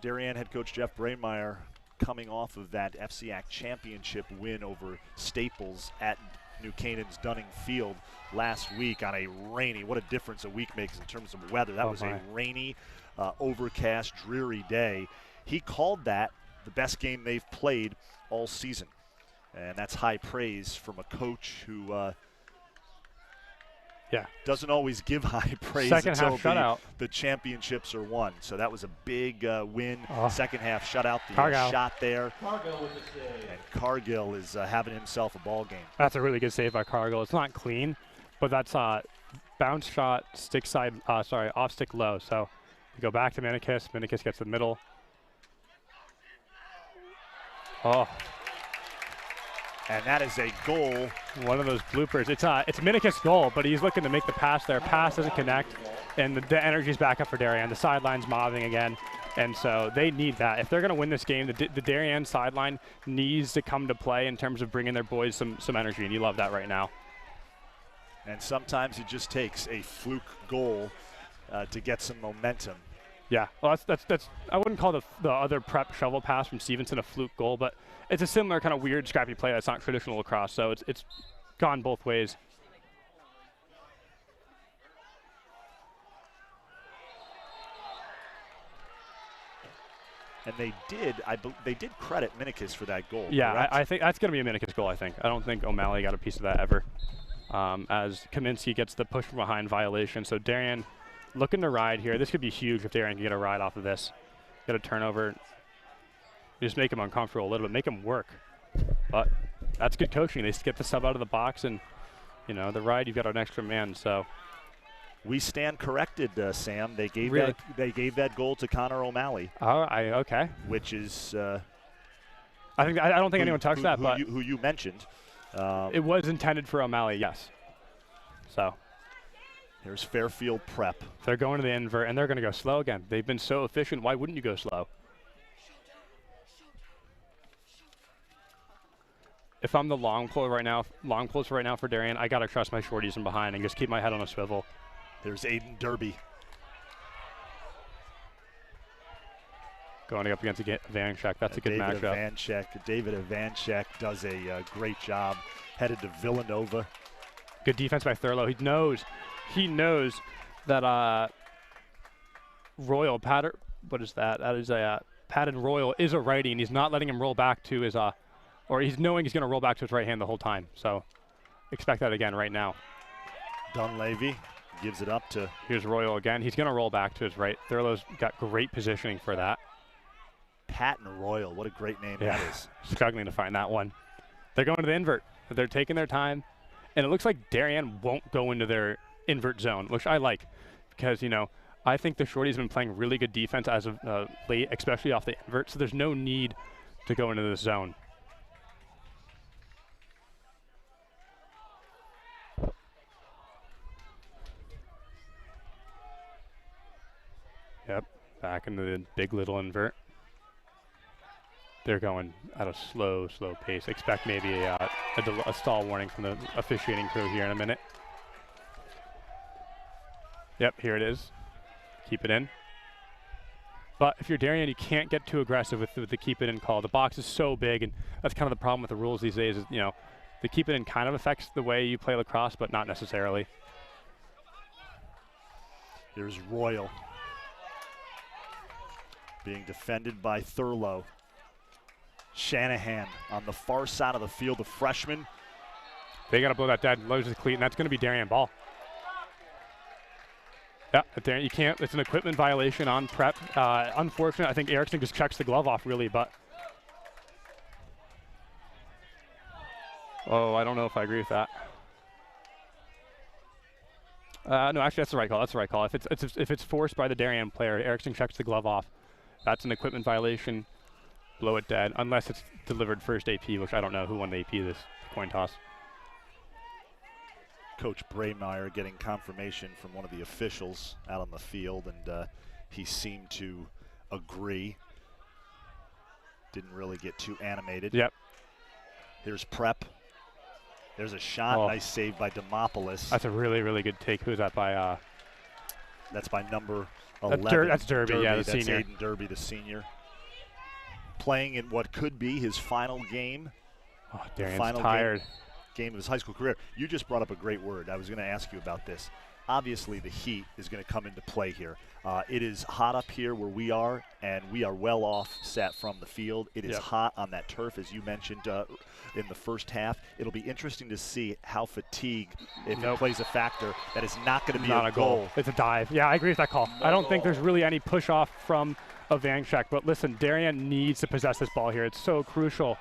Darien head coach Jeff Brainmeyer coming off of that FCIAC championship win over Staples at New Canaan's Dunning Field last week on a rainy, what a difference a week makes in terms of weather. That was a rainy, overcast, dreary day. He called that the best game they've played all season. And that's high praise from a coach who doesn't always give high praise until the championships are won. So that was a big win. Second half shutout, the shot there. Cargill with the save. And Cargill is having himself a ball game. That's a really good save by Cargill. It's not clean, but that's bounce shot, off stick low. So you go back to Minikis. Minikis gets the middle. Oh. And that is a goal. One of those bloopers. It's Minikis' goal, but he's looking to make the pass there. Pass doesn't connect, and the energy's back up for Darien. The sideline's mobbing again, and so they need that. If they're going to win this game, the Darien sideline needs to come to play in terms of bringing their boys some energy, and you love that right now. And sometimes it just takes a fluke goal to get some momentum. Yeah, well, that's I wouldn't call the other Prep shovel pass from Stevenson a fluke goal, but it's a similar kind of weird, scrappy play that's not traditional lacrosse, so it's gone both ways. And they did credit Minikis for that goal. Yeah, I think that's going to be a Minikis goal, I think. I don't think O'Malley got a piece of that ever. As Kaminsky gets the push from behind violation, so Darien looking to ride here. This could be huge if Darien can get a ride off of this. Get a turnover. Just make him uncomfortable a little bit. Make him work. But that's good coaching. They get the sub out of the box, and, the ride, you've got an extra man. So we stand corrected, Sam. They gave that goal to Connor O'Malley. Oh, okay. Which is I don't think anyone touched that, but who you mentioned. It was intended for O'Malley, yes. So here's Fairfield Prep. They're going to the invert, and they're going to go slow again. They've been so efficient. Why wouldn't you go slow? If I'm the long pulls right now for Darien, I got to trust my shorties in behind and just keep my head on a swivel. There's Aiden Derby. going up against Vanchek. That's a good matchup. David Vanchek does a great job. Headed to Villanova. Good defense by Thurlow. He knows that Royal Patter. What is that? That is a Patton Royal is a righty, and he's not letting him roll back to his or he's knowing he's going to roll back to his right hand the whole time. So expect that again right now. Dunleavy gives it up to. Here's Royal again. He's going to roll back to his right. Thurlow's got great positioning for that. Patton Royal, what a great name that is. Struggling to find that one. They're going to the invert. They're taking their time, and it looks like Darien won't go into their invert zone, which I like because, you know, I think the shorty's been playing really good defense as of late, especially off the invert, so there's no need to go into this zone. Yep, back into the big little invert. They're going at a slow pace. Expect maybe a stall warning from the officiating crew here in a minute. Yep, here it is. Keep it in. But if you're Darien, you can't get too aggressive with the keep it in call. The box is so big, and that's kind of the problem with the rules these days. Is, you know, the keep it in kind of affects the way you play lacrosse, but not necessarily. There's Royal being defended by Thurlow. Shanahan on the far side of the field, the freshman. They got to blow that dead, loses the cleat, and that's going to be Darien ball. Yeah, Darien, you can't. It's an equipment violation on prep. Unfortunate. I think Erickson just checks the glove off, really, but. Oh, I don't know if I agree with that. No, actually, that's the right call. That's the right call. If it's forced by the Darien player, Erickson checks the glove off. That's an equipment violation. Blow it dead, unless it's delivered first AP, which I don't know who won the AP this coin toss. Coach Braymeyer getting confirmation from one of the officials out on the field, and he seemed to agree. Didn't really get too animated. Yep. Here's Prep. There's a shot. Oh. Nice save by Demopoulos. That's a really good take. Who's that by? That's by number 11. That's Derby, yeah, the that's senior. Aiden Derby, the senior. Playing in what could be his final game. Oh, Darien's tired. Game of his high school career. You just brought up a great word. I was going to ask you about this. Obviously, the heat is going to come into play here. It is hot up here where we are, and we are well offset from the field. It is hot on that turf, as you mentioned in the first half. It'll be interesting to see how fatigue, if it plays a factor, that is not going to be a goal. It's a dive. Yeah, I agree with that call. I don't think there's really any push off from a Vanchek, but listen, Darien needs to possess this ball here. It's so crucial.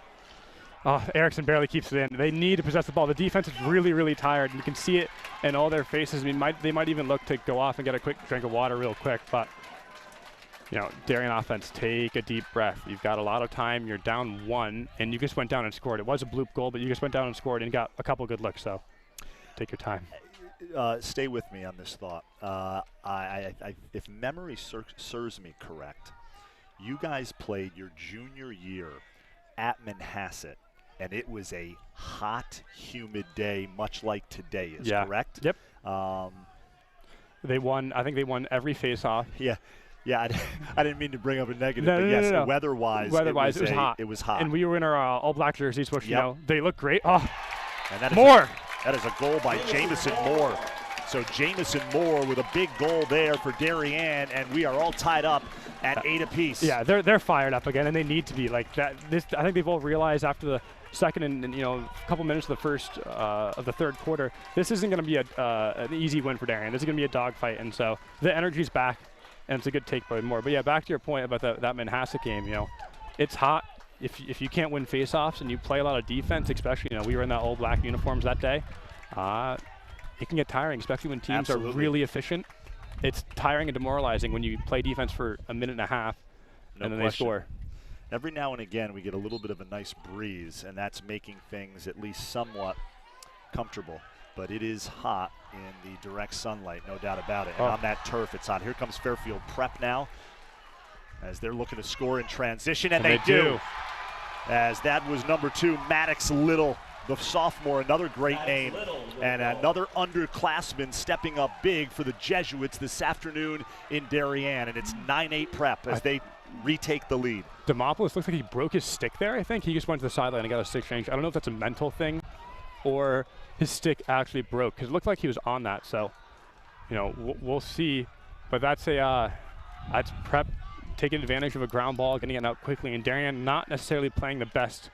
Oh, Erickson barely keeps it in. They need to possess the ball. The defense is really tired. You can see it in all their faces. I mean, they might even look to go off and get a quick drink of water real quick, but you know, Darien offense, take a deep breath. You've got a lot of time. You're down 1, and you just went down and scored. It was a bloop goal, but you just went down and scored and got a couple good looks, so take your time. Stay with me on this thought. If memory serves me correct, you guys played your junior year at Manhasset, and it was a hot, humid day, much like today is, correct? Yep. They won. I think they won every face-off. Yeah. I didn't mean to bring up a negative, but yes, no. weather-wise, it was hot. It was hot. And we were in our all-black jerseys, which, you know, they look great. Oh, and that is Moore. That is a goal by Jamison Moore. So Jamison Moore with a big goal there for Darien, and we are all tied up at 8 apiece. Yeah, they're fired up again, and they need to be like that. I think they've all realized after the second and you know, a couple minutes of the first of the third quarter, this isn't going to be an easy win for Darien. This is going to be a dogfight, and so the energy's back, and it's a good take by Moore. But yeah, back to your point about that Manhasset game. You know, it's hot. If you can't win faceoffs and you play a lot of defense, especially, you know, we were in that old black uniforms that day. It can get tiring, especially when teams are really efficient. It's tiring and demoralizing when you play defense for a minute and a half and then they score. Every now and again, we get a little bit of a nice breeze, and that's making things at least somewhat comfortable. But it is hot in the direct sunlight, no doubt about it. And on that turf, it's hot. Here comes Fairfield Prep now, as they're looking to score in transition, and they do. As that was number 2, Maddox Little, the sophomore, another great name, and another underclassman stepping up big for the Jesuits this afternoon in Darien, and it's 9-8 Prep as they retake the lead. Demopoulos looks like he broke his stick there, I think. He just went to the sideline and got a stick change. I don't know if that's a mental thing or his stick actually broke, because it looked like he was on that. So, you know, we'll see. But that's Prep taking advantage of a ground ball, getting it out quickly, and Darien not necessarily playing the best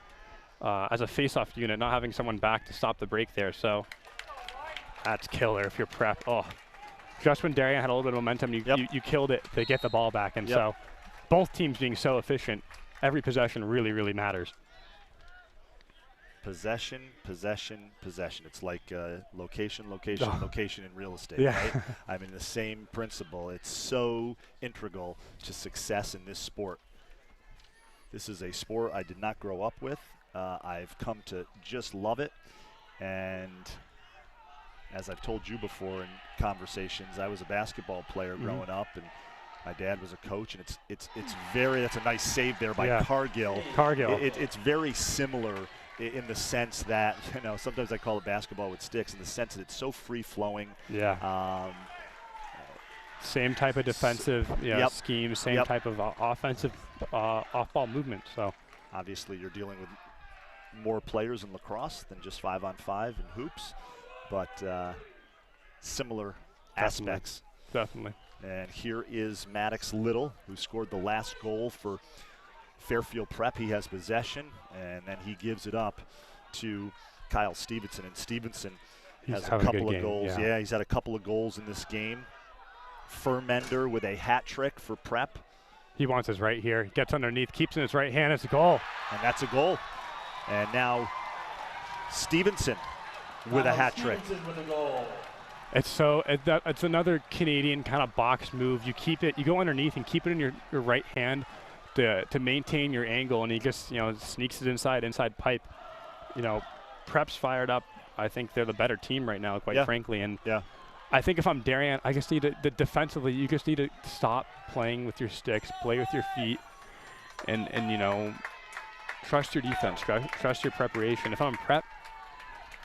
as a face-off unit, not having someone back to stop the break there. So that's killer if you're Prep. Oh, just when Darien had a little bit of momentum, you killed it to get the ball back. And so both teams being so efficient, every possession really, really matters. Possession, possession, possession. It's like location, location, location in real estate, right? I mean, the same principle. It's so integral to success in this sport. This is a sport I did not grow up with. I've come to just love it. And as I've told you before in conversations, I was a basketball player growing up, and my dad was a coach, and it's very, that's a nice save there by Cargill. It's very similar in the sense that, you know, sometimes I call it basketball with sticks, in the sense that it's so free-flowing. Same type of defensive scheme, same type of offensive off-ball movement. So obviously you're dealing with more players in lacrosse than just 5-on-5 and hoops, but similar aspects. Definitely. And here is Maddox Little, who scored the last goal for Fairfield Prep. He has possession, and then he gives it up to Kyle Stevenson. And Stevenson has a couple of goals. Yeah, he's had a couple of goals in this game. Furmender with a hat trick for Prep. He wants his right here. He gets underneath, keeps in his right hand. It's a goal. And that's a goal. And now Stevenson with a hat trick. With a goal. It's another Canadian kind of box move. You keep it, you go underneath and keep it in your right hand to maintain your angle, and he just, you know, sneaks it inside pipe. You know, Prep's fired up. I think they're the better team right now, quite frankly. And I think if I'm Darien, I just need to defensively, you just need to stop playing with your sticks, play with your feet, and you know, trust your defense, trust your preparation. If I'm Prep,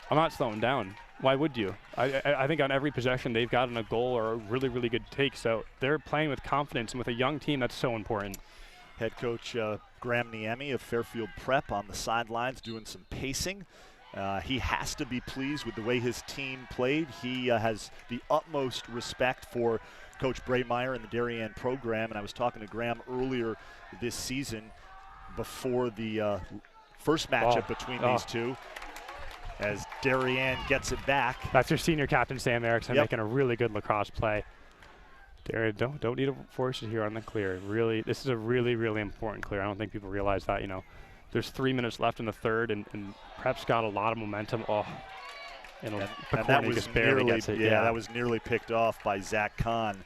I'm not slowing down. Why would you? I think on every possession they've gotten a goal or a really, really good take. So they're playing with confidence, and with a young team, that's so important. Head coach Graham Niemi of Fairfield Prep on the sidelines doing some pacing. He has to be pleased with the way his team played. He has the utmost respect for Coach Braymeyer and the Darien program. And I was talking to Graham earlier this season before the first matchup between these two, as Darien gets it back. That's your senior captain, Sam Erickson, making a really good lacrosse play. Darien, don't need to force it here on the clear. Really, this is a really, really important clear. I don't think people realize that. You know, there's 3 minutes left in the third, and Prep's got a lot of momentum. And that was barely gets it. Yeah, that was nearly picked off by Zach Kahn,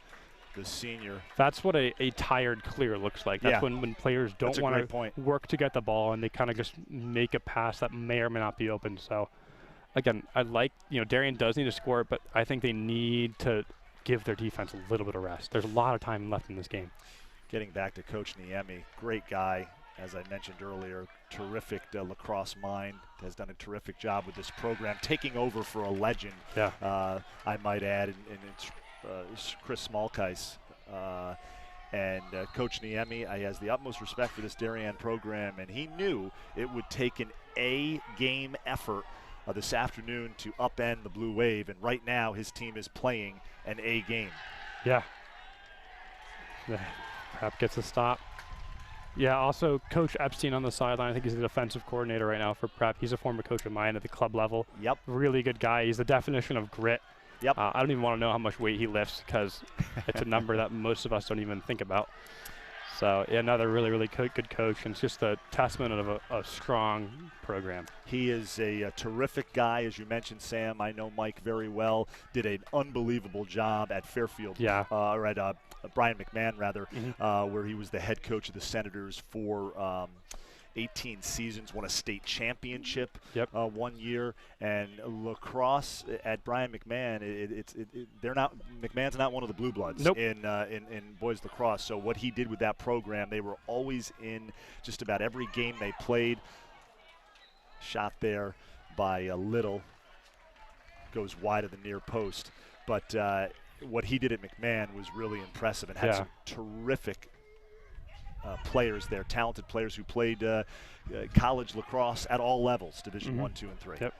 the senior. That's what a tired clear looks like. That's when players don't want to work to get the ball, and they kind of just make a pass that may or may not be open. So, again, Darien does need to score, but I think they need to give their defense a little bit of rest. There's a lot of time left in this game. Getting back to Coach Niemi, great guy, as I mentioned earlier, terrific lacrosse mind, has done a terrific job with this program, taking over for a legend, I might add, and it's Chris Smallkeis. And Coach Niemi has the utmost respect for this Darien program, and he knew it would take an A-game effort this afternoon to upend the Blue Wave, and right now his team is playing an A game. Prep gets a stop. Also Coach Epstein on the sideline. I think he's the defensive coordinator right now for Prep. He's a former coach of mine at the club level. Really good guy. He's the definition of grit. I don't even want to know how much weight he lifts, because it's a number that most of us don't even think about. So another really, really good coach, and it's just a testament of a strong program. He is a terrific guy, as you mentioned, Sam. I know Mike very well. Did an unbelievable job at Fairfield, or at Brian McMahon, rather, where he was the head coach of the Senators for 18 seasons, won a state championship 1 year, and lacrosse at Brian McMahon, McMahon's not one of the blue bloods in boys lacrosse. So what he did with that program, they were always in just about every game they played. Shot there by Little, goes wide of the near post, but what he did at McMahon was really impressive, and had some terrific players there, talented players who played college lacrosse at all levels, Division 1, 2, and 3. Yep.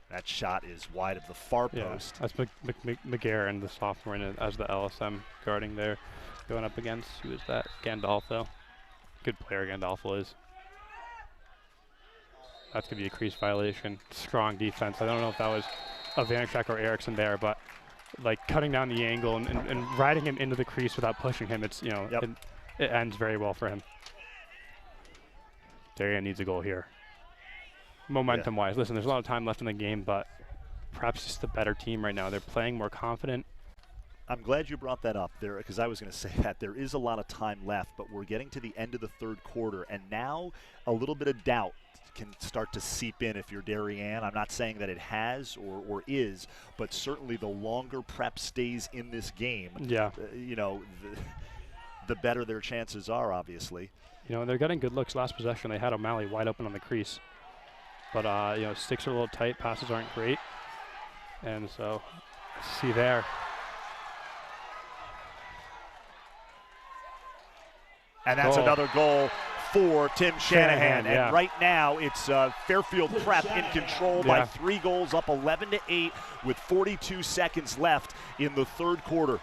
That shot is wide of the far post. That's McGarren, the sophomore, as the LSM guarding there, going up against, who is that? Gandolfo. Good player Gandolfo is. That's going to be a crease violation. Strong defense. I don't know if that was a Vanishek or Erickson there, but like cutting down the angle and riding him into the crease without pushing him, it's, it ends very well for him. Darien needs a goal here. Momentum-wise, listen, there's a lot of time left in the game, but perhaps just the better team right now. They're playing more confident. I'm glad you brought that up there, because I was going to say that there is a lot of time left, but we're getting to the end of the third quarter, and now a little bit of doubt can start to seep in if you're Darien. I'm not saying that it has or is, but certainly the longer Prep stays in this game, the better their chances are, obviously. They're getting good looks. Last possession, they had O'Malley wide open on the crease. But, sticks are a little tight, passes aren't great. And so, see there. And that's another goal for Tim Shanahan. And right now, it's Fairfield Prep in control by 3 goals, up 11-8 with 42 seconds left in the third quarter.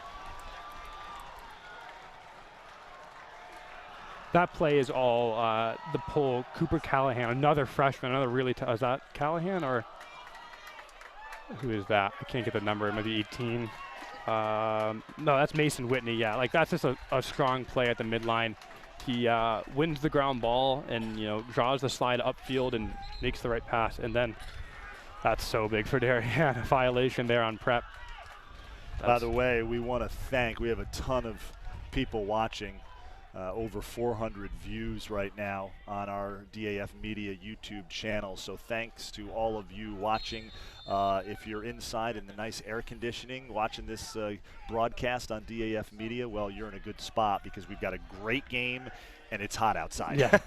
That play is all the pull. Cooper Callahan, another freshman, another really is that Callahan or who is that? I can't get the number. It might be 18. No, that's Mason Whitney. Yeah, like that's just a strong play at the midline. He wins the ground ball and draws the slide upfield and makes the right pass. And then that's so big for Darien. A violation there on Prep. By the way, we want to thank. We have a ton of people watching. Over 400 views right now on our DAF Media YouTube channel. So thanks to all of you watching. If you're inside in the nice air conditioning watching this broadcast on DAF Media, well, you're in a good spot because we've got a great game and it's hot outside. Yeah,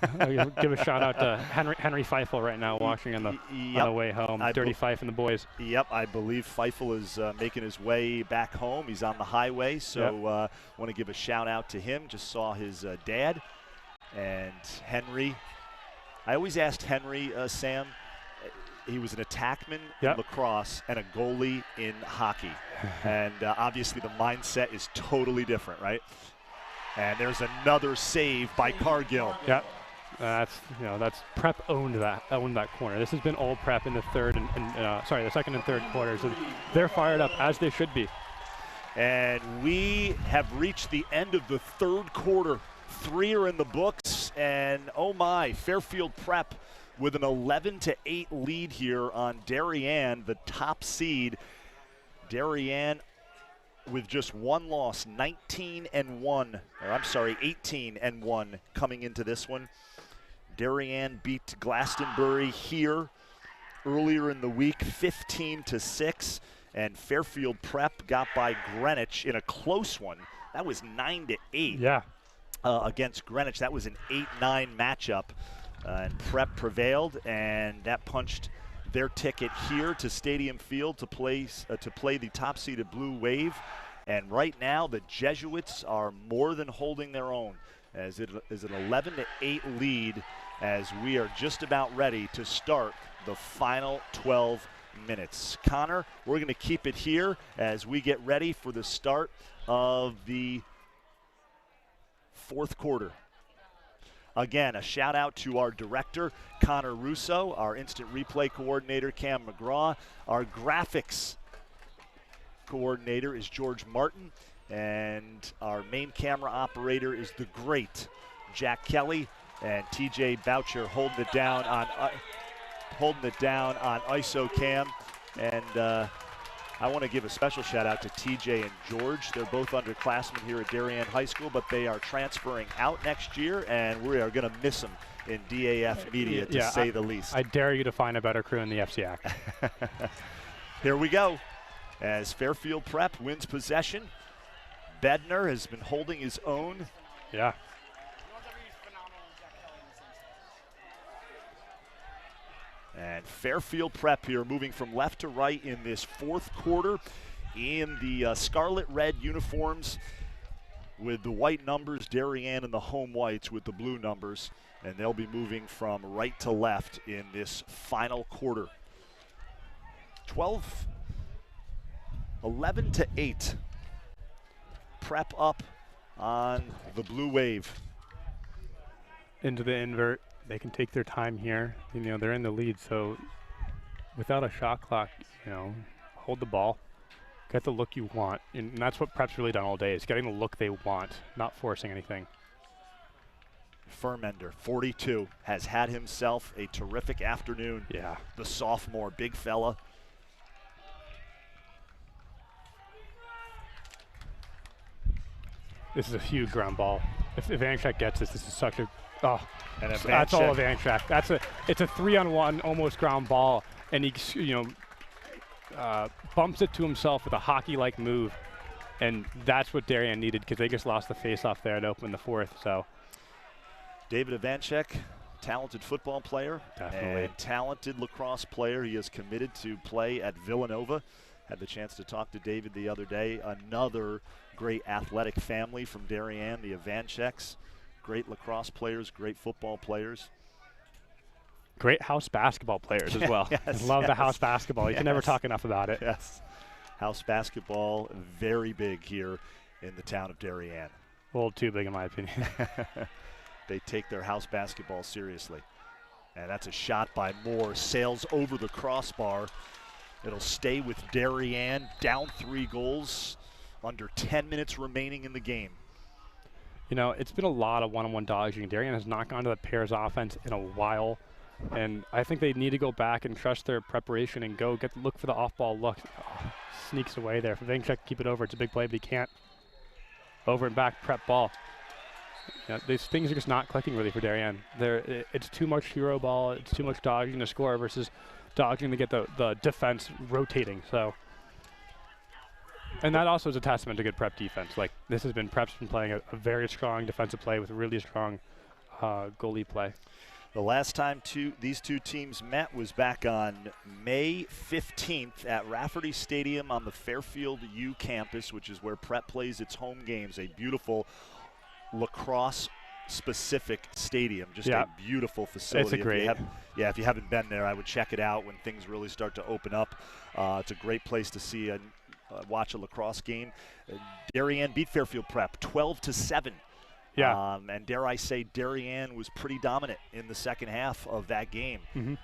give a shout out to Henry Feifel right now watching on the way home. Dirty Fife and the boys. Yep, I believe Feifel is making his way back home. He's on the highway, so want to give a shout out to him. Just saw his dad and Henry. I always asked Henry, Sam, he was an attackman in lacrosse and a goalie in hockey. And obviously the mindset is totally different, right? And there's another save by Cargill. Yep, that's Prep owned that corner. This has been all Prep in the the second and third quarters, and they're fired up as they should be. And we have reached the end of the third quarter. 3 are in the books, and oh my, Fairfield Prep with an 11-8 lead here on Darien, the top seed. Darien with just one loss, 18-1 coming into this one. Darien beat Glastonbury here earlier in the week, 15-6, and Fairfield Prep got by Greenwich in a close one. That was 9-8. Yeah. Against Greenwich. That was an 8-9 matchup, and Prep prevailed, and that punched their ticket here to Stadium Field to play the top-seeded Blue Wave. And right now, the Jesuits are more than holding their own, as it is an 11-8 lead, as we are just about ready to start the final 12 minutes. Connor, we're going to keep it here as we get ready for the start of the fourth quarter. Again, a shout out to our director, Connor Russo, our instant replay coordinator, Cam McGraw, our graphics coordinator is George Martin, and our main camera operator is the great Jack Kelly, and TJ Boucher holding it down on ISO Cam. And I want to give a special shout out to TJ and George. They're both underclassmen here at Darien High School, but they are transferring out next year, and we are going to miss them in DAF Media, to say the least. I dare you to find a better crew in the FCIAC. Here we go. As Fairfield Prep wins possession, Bednar has been holding his own. Yeah. And Fairfield Prep here moving from left to right in this fourth quarter. in the scarlet red uniforms with the white numbers, Darien and the home whites with the blue numbers, and they'll be moving from right to left in this final quarter. 11-8. Prep up on the blue wave. Into the invert. They can take their time here. You know, they're in the lead, so without a shot clock, you know, hold the ball, get the look you want. And that's what Prep's really done all day, is getting the look they want, not forcing anything. Furmender, 42, has had himself a terrific afternoon. Yeah. The sophomore, big fella. This is a huge ground ball. If Vanchek gets this, this is such a, And that's all of Vanchek. It's a 3-on-1 almost ground ball, and he, you know, bumps it to himself with a hockey-like move, and that's what Darien needed, because they just lost the face-off there to open the fourth. So, David Ivanchek, talented football player, definitely, and talented lacrosse player. He is committed to play at Villanova. Had the chance to talk to David the other day. Another great athletic family from Darien, the Ivancheks. Great lacrosse players, great football players. Great house basketball players as well. Yes, Love the house basketball. You can never talk enough about it. Yes. House basketball, very big here in the town of Darien. A little too big in my opinion. They take their house basketball seriously. And that's a shot by Moore. Sails over the crossbar. It'll stay with Darien, down 3 goals, under 10 minutes remaining in the game. You know, it's been a lot of one-on-one dodging. Darien has not gone to the pairs offense in a while, and I think they need to go back and trust their preparation and go look for the off-ball look. Oh, sneaks away there. For Vanchek, keep it over. It's a big play, but he can't. Over and back, Prep ball. You know, these things are just not clicking really for Darien. It's too much hero ball. It's too much dodging to score versus dodging to get the defense rotating. So, and that also is a testament to good Prep defense. Like, this has been, Prep's been playing a very strong defensive play with really strong goalie play. The last time these two teams met was back on May 15th at Rafferty Stadium on the Fairfield U campus, which is where Prep plays its home games. A beautiful lacrosse-specific stadium, just a beautiful facility. It's a great. If you haven't been there, I would check it out when things really start to open up. It's a great place to see and watch a lacrosse game. Darien beat Fairfield Prep 12-7. Yeah. And dare I say, Darien was pretty dominant in the second half of that game. Mm-hmm.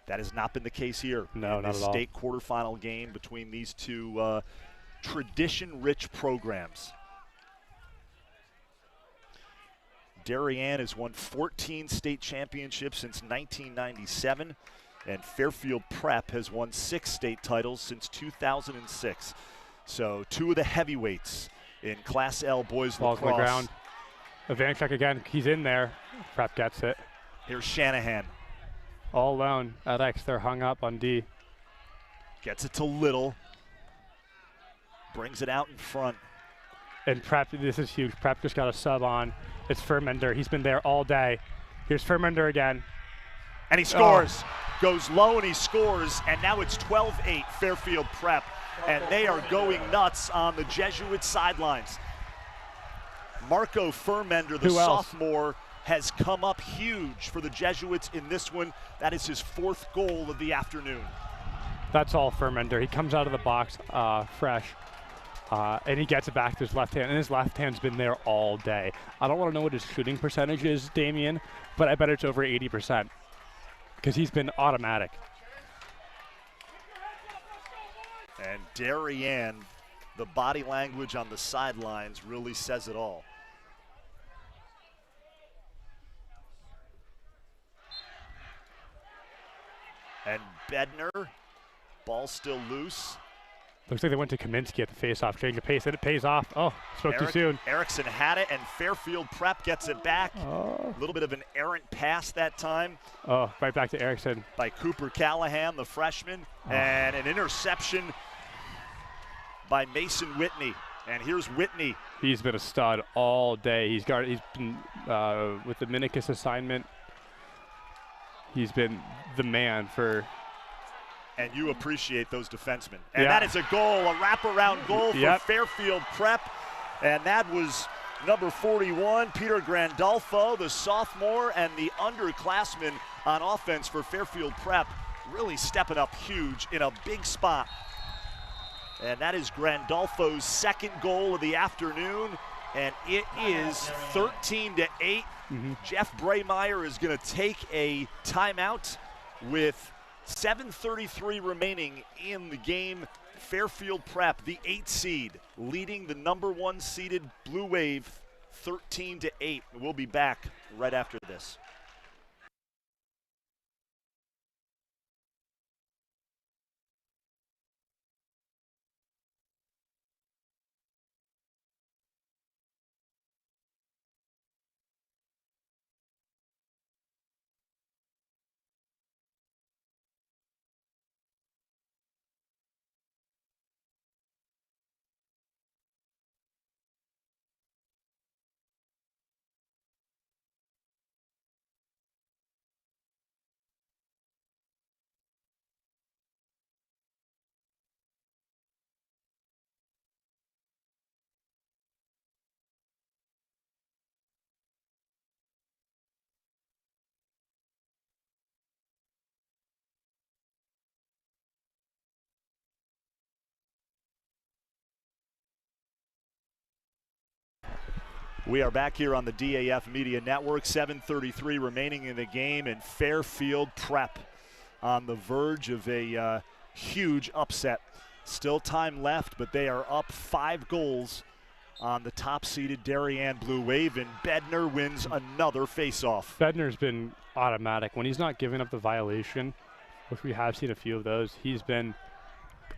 That has not been the case here. No, not at all. State quarterfinal game between these two tradition-rich programs. Darien has won 14 state championships since 1997, and Fairfield Prep has won 6 state titles since 2006. So 2 of the heavyweights in Class L boys Ball's lacrosse. on the ground. Ivanchek again, he's in there. Prep gets it. Here's Shanahan. All alone at X, they're hung up on D. Gets it to Little. Brings it out in front. And Prep, this is huge. Prep just got a sub on. It's Furmender. He's been there all day. Here's Furmender again. And he scores. Goes low and he scores. And now it's 12-8 Fairfield Prep. And they are going nuts on the Jesuit sidelines. Marco Furmender, the sophomore, has come up huge for the Jesuits in this one. That is his 4th goal of the afternoon. That's all Furmender. He comes out of the box fresh. And he gets it back to his left hand, and his left hand's been there all day. I don't want to know what his shooting percentage is, Damien, but I bet it's over 80% because he's been automatic. And Darien, the body language on the sidelines really says it all. And Bednar, ball still loose. Looks like they went to Kaminsky at the face-off, change of pace, and it pays off. Oh, spoke too soon. Erickson had it, and Fairfield Prep gets it back. A little bit of an errant pass that time. Oh, right back to Erickson. By Cooper Callahan, the freshman, and an interception by Mason Whitney. And here's Whitney. He's been a stud all day. He's been with the Minicus assignment. He's been the man for and you appreciate those defensemen. And that is a goal, a wraparound goal for Fairfield Prep. And that was number 41, Peter Grandolfo, the sophomore and the underclassman on offense for Fairfield Prep, really stepping up huge in a big spot. And that is Grandolfo's second goal of the afternoon, and it is 13-8. Jeff Braymeyer is going to take a timeout with 7:33 remaining in the game. Fairfield Prep, the 8th seed, leading the number 1 seeded Blue Wave 13-8. We'll be back right after this. We are back here on the DAF Media Network, 7:33 remaining in the game, and Fairfield Prep on the verge of a huge upset. Still time left, but they are up 5 goals on the top-seeded Darien Blue Wave, and Bednar wins another faceoff. Bednar's been automatic. When he's not giving up the violation, which we have seen a few of those, he's been,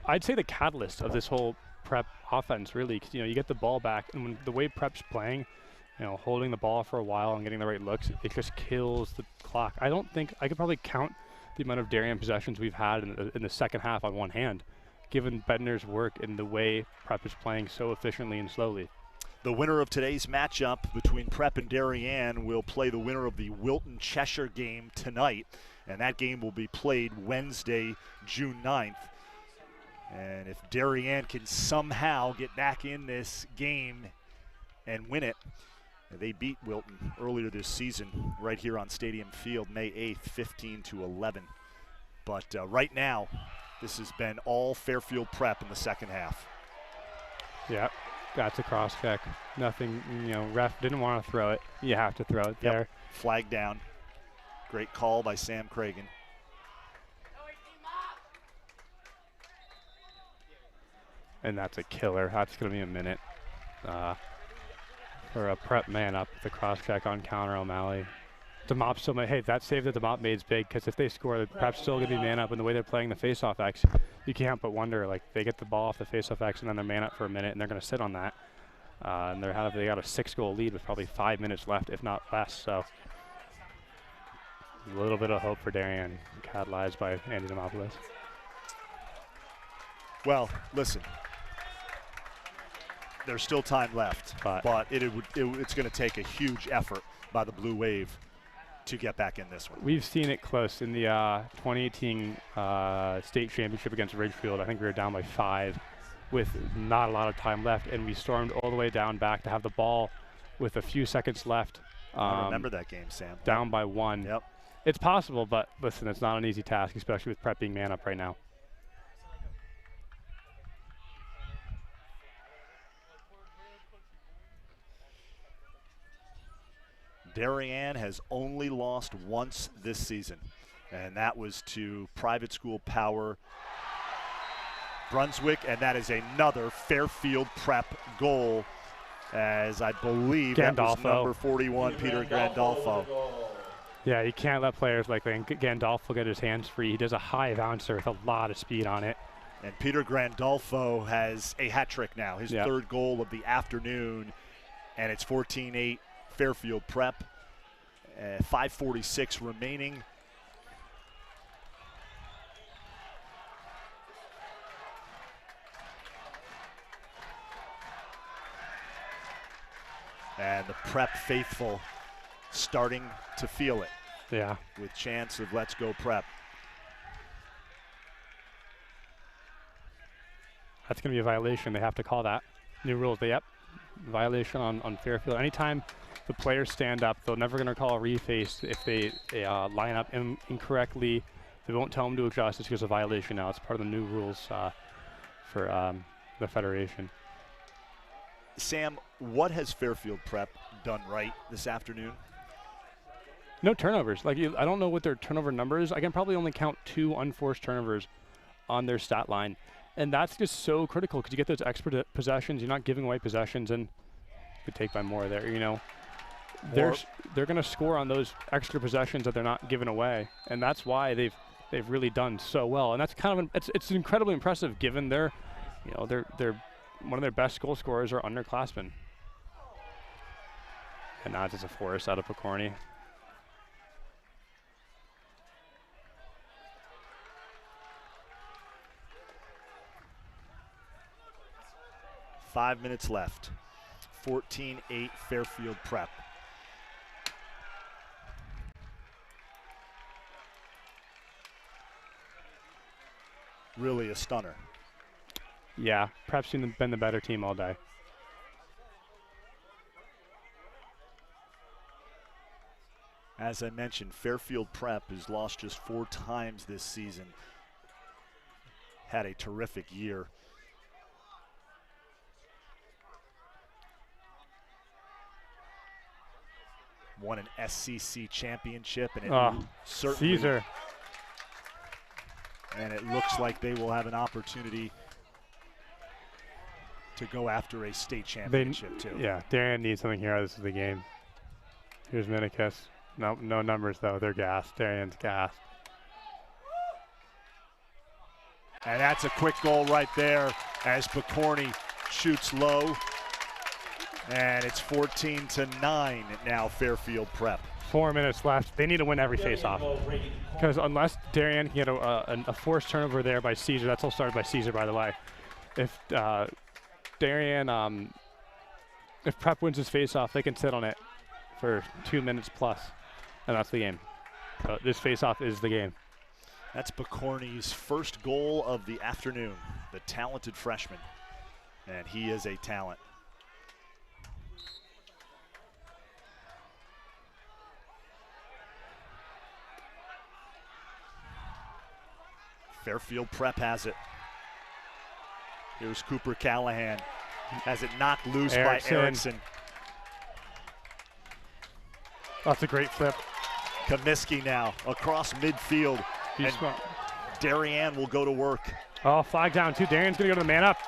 I'd say, the catalyst of this whole Prep offense, really. 'Cause, you get the ball back, and when the way Prep's playing, holding the ball for a while and getting the right looks, it just kills the clock. I don't think I could probably count the amount of Darien possessions we've had in the second half on one hand, given Bednar's work and the way Prep is playing so efficiently and slowly. The winner of today's matchup between Prep and Darien will play the winner of the Wilton-Cheshire game tonight, and that game will be played Wednesday, June 9th. And if Darien can somehow get back in this game and win it, they beat Wilton earlier this season right here on Stadium Field, May 8th, 15-11. But right now, this has been all Fairfield Prep in the second half. Yep, that's a cross check. Nothing, ref didn't want to throw it. You have to throw it there. Flag down. Great call by Sam Cragen. And that's a killer. That's going to be a minute. For a Prep man up with the cross check on counter O'Malley. DeMop still made, that save that DeMop made is big, because if they score, Prep's still going to be man up, and the way they're playing the face-off X, you can't but wonder, they get the ball off the face-off X and then they're man up for a minute, and they're going to sit on that. And they got a 6-goal lead with probably 5 minutes left, if not less, so a little bit of hope for Darien, catalyzed by Andy Demopoulos. Well, listen. There's still time left, but it's going to take a huge effort by the Blue Wave to get back in this one. We've seen it close in the 2018 state championship against Ridgefield. I think we were down by 5 with not a lot of time left, and we stormed all the way down back to have the ball with a few seconds left. I remember that game, Sam. Down by 1. Yep. It's possible, but listen, it's not an easy task, especially with Prep being man up right now. Darien has only lost once this season, and that was to private school power Brunswick, and that is another Fairfield Prep goal, as I believe that was number 41, Peter Grandolfo. Yeah, you can't let players like Gandolfo get his hands free. He does a high bouncer with a lot of speed on it. And Peter Grandolfo has a hat trick now, his third goal of the afternoon, and it's 14-8 Fairfield Prep. 5:46 remaining. And the Prep faithful starting to feel it. Yeah. With chance of let's go Prep. That's going to be a violation. They have to call that. New rules. Yep. Violation on Fairfield. Anytime the players stand up, they're never going to call a reface if they line up incorrectly. They won't tell them to adjust. It's just a violation now. It's part of the new rules for the Federation. Sam, what has Fairfield Prep done right this afternoon? No turnovers. Like I don't know what their turnover number is. I can probably only count 2 unforced turnovers on their stat line. And that's just so critical because you get those extra possessions. You're not giving away possessions, and you could take by more there. You know, they're going to score on those extra possessions that they're not giving away, and that's why they've really done so well. And that's kind of it's incredibly impressive given they're one of their best goal scorers are underclassmen. And now it's just a force out of Picorni. Five minutes left. 14-8 Fairfield Prep. Really a stunner. Yeah, Prep's been the better team all day. As I mentioned, Fairfield Prep has lost just 4 times this season. Had a terrific year. Won an SCC championship, and it certainly. Caesar. And it looks like they will have an opportunity to go after a state championship too. Yeah, Darien needs something here. This is the game. Here's Minicus. No numbers though. They're gassed. Darien's gassed. And that's a quick goal right there as Picorni shoots low. And it's 14-9 now Fairfield Prep. 4 minutes left. They need to win every face-off. Because unless Darien can get a forced turnover there by Caesar, that's all started by Caesar, by the way. If Darien, if Prep wins his face-off, they can sit on it for 2 minutes plus, and that's the game. So this face-off is the game. That's Picorni's first goal of the afternoon, the talented freshman. And he is a talent. Fairfield Prep has it. Here's Cooper Callahan. Has it knocked loose by Erickson. That's a great flip. Comiskey now across midfield. And Darien will go to work. Oh, flag down too. Darien's gonna go to the man up.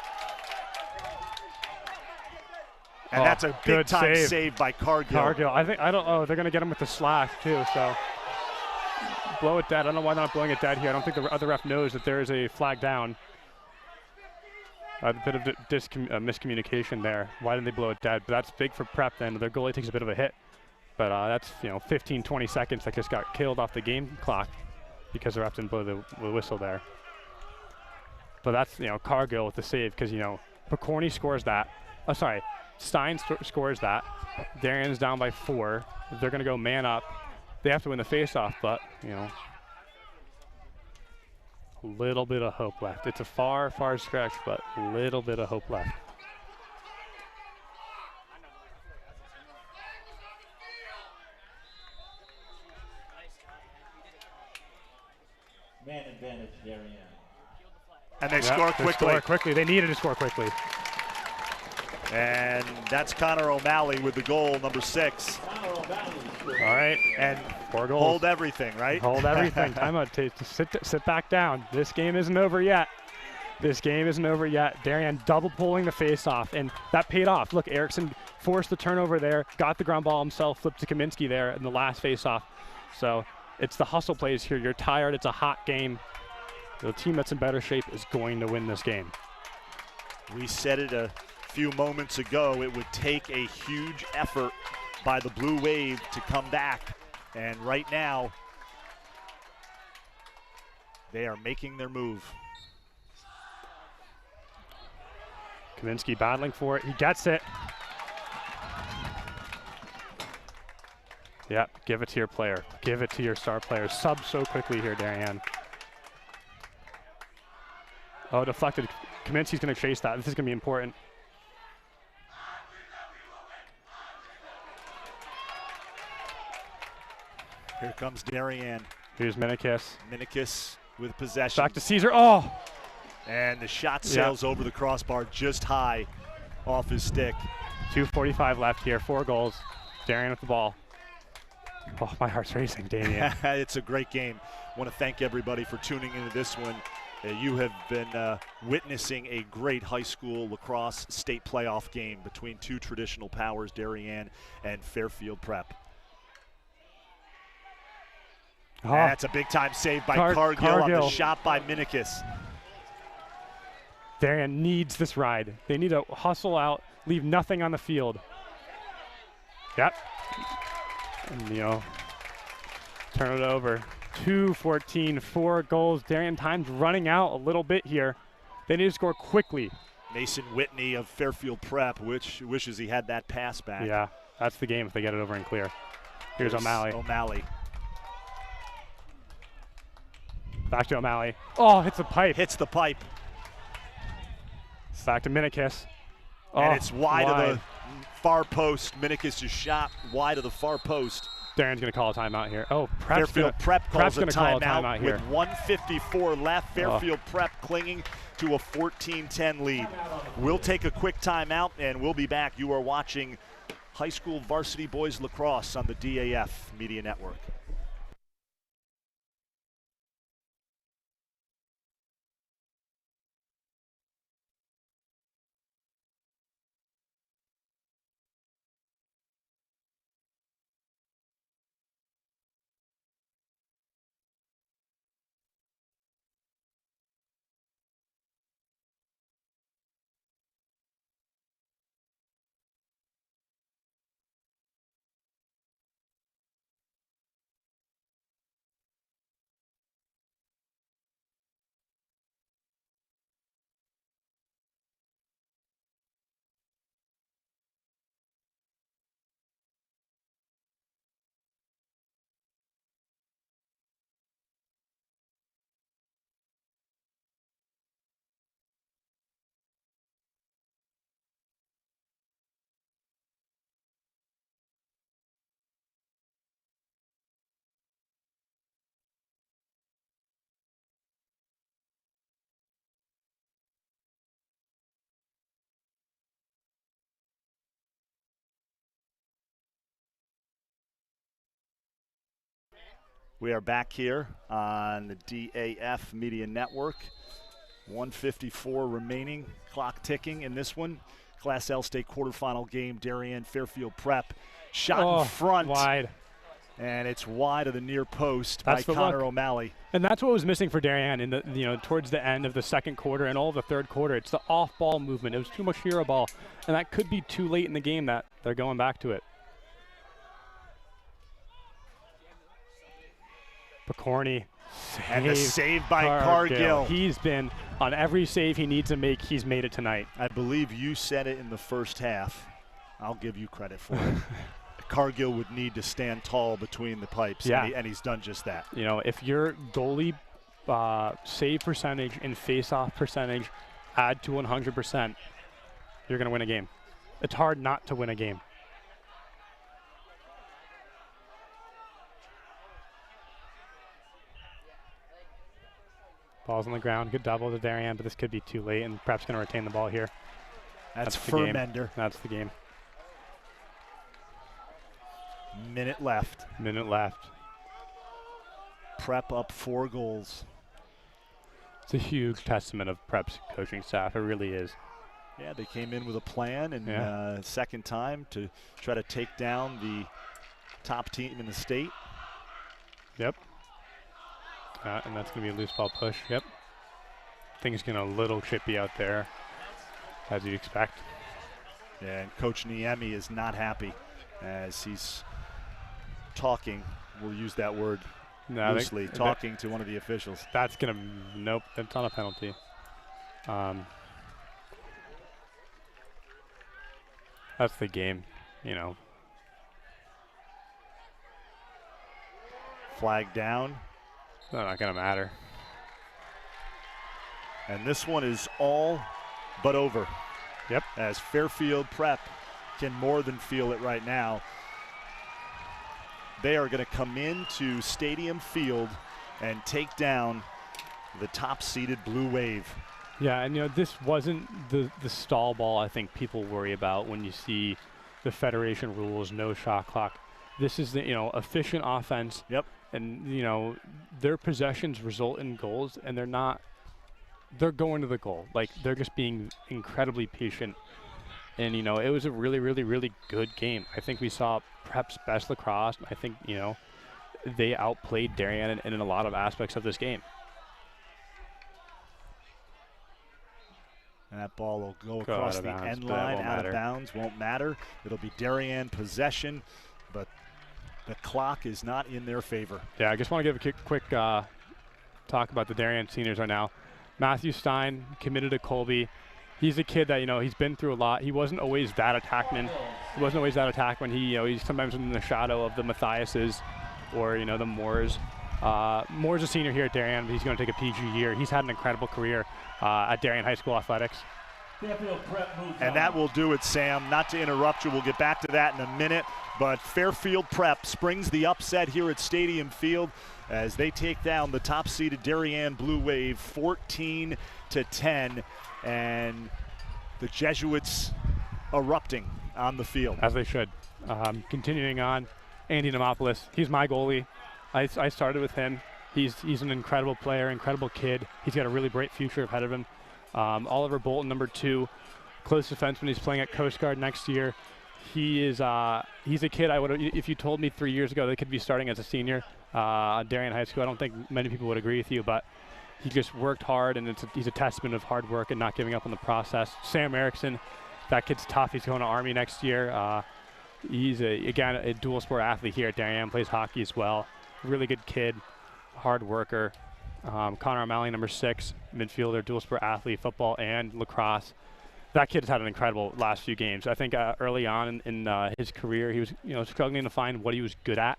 And that's a big time save by Cargill. They're gonna get him with the slash too, so. Blow it dead. I don't know why they're not blowing it dead here. I don't think the other ref knows that there is a flag down. A bit of miscommunication there. Why didn't they blow it dead? But that's big for Prep then. Their goalie takes a bit of a hit. But that's 15, 20 seconds that just got killed off the game clock because the ref didn't blow the whistle there. But that's Cargill with the save because Picorni scores that. Oh, sorry, Stein scores that. Darien's down by 4. They're gonna go man up. They have to win the face-off, but, a little bit of hope left. It's a far, far stretch, but a little bit of hope left. Man advantage, Darien. And they score quickly. They score quickly. They needed to score quickly. And that's Connor O'Malley with the goal, number 6. All right, and 4 goals. Hold everything, right? Hold everything. Time out to sit back down. This game isn't over yet. This game isn't over yet. Darien double pulling the face-off, and that paid off. Look, Erickson forced the turnover there, got the ground ball himself, flipped to Kaminsky there in the last face-off. So it's the hustle plays here. You're tired. It's a hot game. The team that's in better shape is going to win this game. We said it a few moments ago. It would take a huge effort by the Blue Wave to come back, and right now they are making their move. Kaminsky battling for it. He gets it. Yep, give it to your player. Give it to your star player. Sub so quickly here, Darien. Oh, deflected. Kaminsky's going to chase that. This is going to be important. Here comes Darien. Here's Minikis. Minikis with possession. Back to Caesar. Oh! And the shot sails over the crossbar just high off his stick. 2:45 left here, 4 goals. Darien with the ball. Oh, my heart's racing, Damien. It's a great game. I want to thank everybody for tuning into this one. You have been witnessing a great high school lacrosse state playoff game between two traditional powers, Darien and Fairfield Prep. Oh. That's a big-time save by Cargill on the shot by Minikis. Darien needs this ride. They need to hustle out, leave nothing on the field. Yep. And, turn it over. 2:14, 4 goals. Darien time's running out a little bit here. They need to score quickly. Mason Whitney of Fairfield Prep, which wishes he had that pass back. Yeah, that's the game if they get it over and clear. Here's O'Malley. O'Malley. Back to O'Malley. Oh, hits the pipe. Hits the pipe. Back to Minikis. And it's wide of the far post. Minikis' shot wide of the far post. Darien's going to call a timeout here. Oh, Fairfield Prep calls a timeout here. with 1:54 left. Fairfield Prep clinging to a 14-10 lead. We'll take a quick timeout and we'll be back. You are watching high school varsity boys lacrosse on the DAF Media Network. We are back here on the DAF Media Network. 1:54 remaining, clock ticking in this one. Class L state quarterfinal game, Darien Fairfield Prep. Shot in front. Wide. And it's wide of the near post by Connor O'Malley. And that's what was missing for Darien in the towards the end of the second quarter and all of the third quarter. It's the off-ball movement. It was too much hero ball, and that could be too late in the game that they're going back to it. Picorni. And the save by Cargill. He's been on every save he needs to make. He's made it tonight. I believe you said it in the first half. I'll give you credit for it. Cargill would need to stand tall between the pipes, and he's done just that. If your goalie save percentage and face-off percentage add to 100%, you're going to win a game. It's hard not to win a game. Ball's on the ground. Good double to Darien, but this could be too late, and Prep's going to retain the ball here. That's Furmender. That's the game. Minute left. Minute left. Prep up 4 goals. It's a huge testament of Prep's coaching staff. It really is. Yeah, they came in with a plan, and second time to try to take down the top team in the state. Yep. And that's going to be a loose ball push. Yep. Things getting a little chippy out there, as you'd expect. Yeah, and Coach Niemi is not happy as he's talking. We'll use that word loosely, talking to one of the officials. That's going to, nope, that's not a penalty. That's the game, Flag down. It's not going to matter. And this one is all but over. Yep. As Fairfield Prep can more than feel it right now. They are going to come into Stadium Field and take down the top-seeded Blue Wave. Yeah, and this wasn't the stall ball I think people worry about when you see the Federation rules, no shot clock. This is the efficient offense. Yep. And their possessions result in goals, and they're going to the goal. Like, they're just being incredibly patient. And it was a really, really, really good game. I think we saw Prep's best lacrosse. I think they outplayed Darien in a lot of aspects of this game. And that ball will go across the end line, out of bounds, won't matter. It'll be Darien possession, but the clock is not in their favor. Yeah, I just want to give a quick talk about the Darien seniors right now. Matthew Stein committed to Colby. He's a kid that, he's been through a lot. He wasn't always that attackman. He wasn't always that attackman. He's sometimes in the shadow of the Matthiases or, the Moores. Moore's a senior here at Darien, but he's going to take a PG year. He's had an incredible career at Darien High School Athletics. And that will do it, Sam. Not to interrupt you, we'll get back to that in a minute, but Fairfield Prep springs the upset here at Stadium Field as they take down the top-seeded Darien Blue Wave 14-10, and the Jesuits erupting on the field. As they should. Continuing on, Andy Nemopoulos, he's my goalie. I started with him. He's an incredible player, incredible kid. He's got a really bright future ahead of him. Oliver Bolton, number 2, close defenseman. He's playing at Coast Guard next year. He's a kid if you told me 3 years ago they could be starting as a senior at Darien High School, I don't think many people would agree with you, but he just worked hard, and he's a testament of hard work and not giving up on the process. Sam Erickson, that kid's tough. He's going to Army next year. He's a dual sport athlete here at Darien, plays hockey as well. Really good kid, hard worker. Connor O'Malley, number 6, midfielder, dual sport athlete, football and lacrosse. That kid has had an incredible last few games. I think early on in his career, he was struggling to find what he was good at.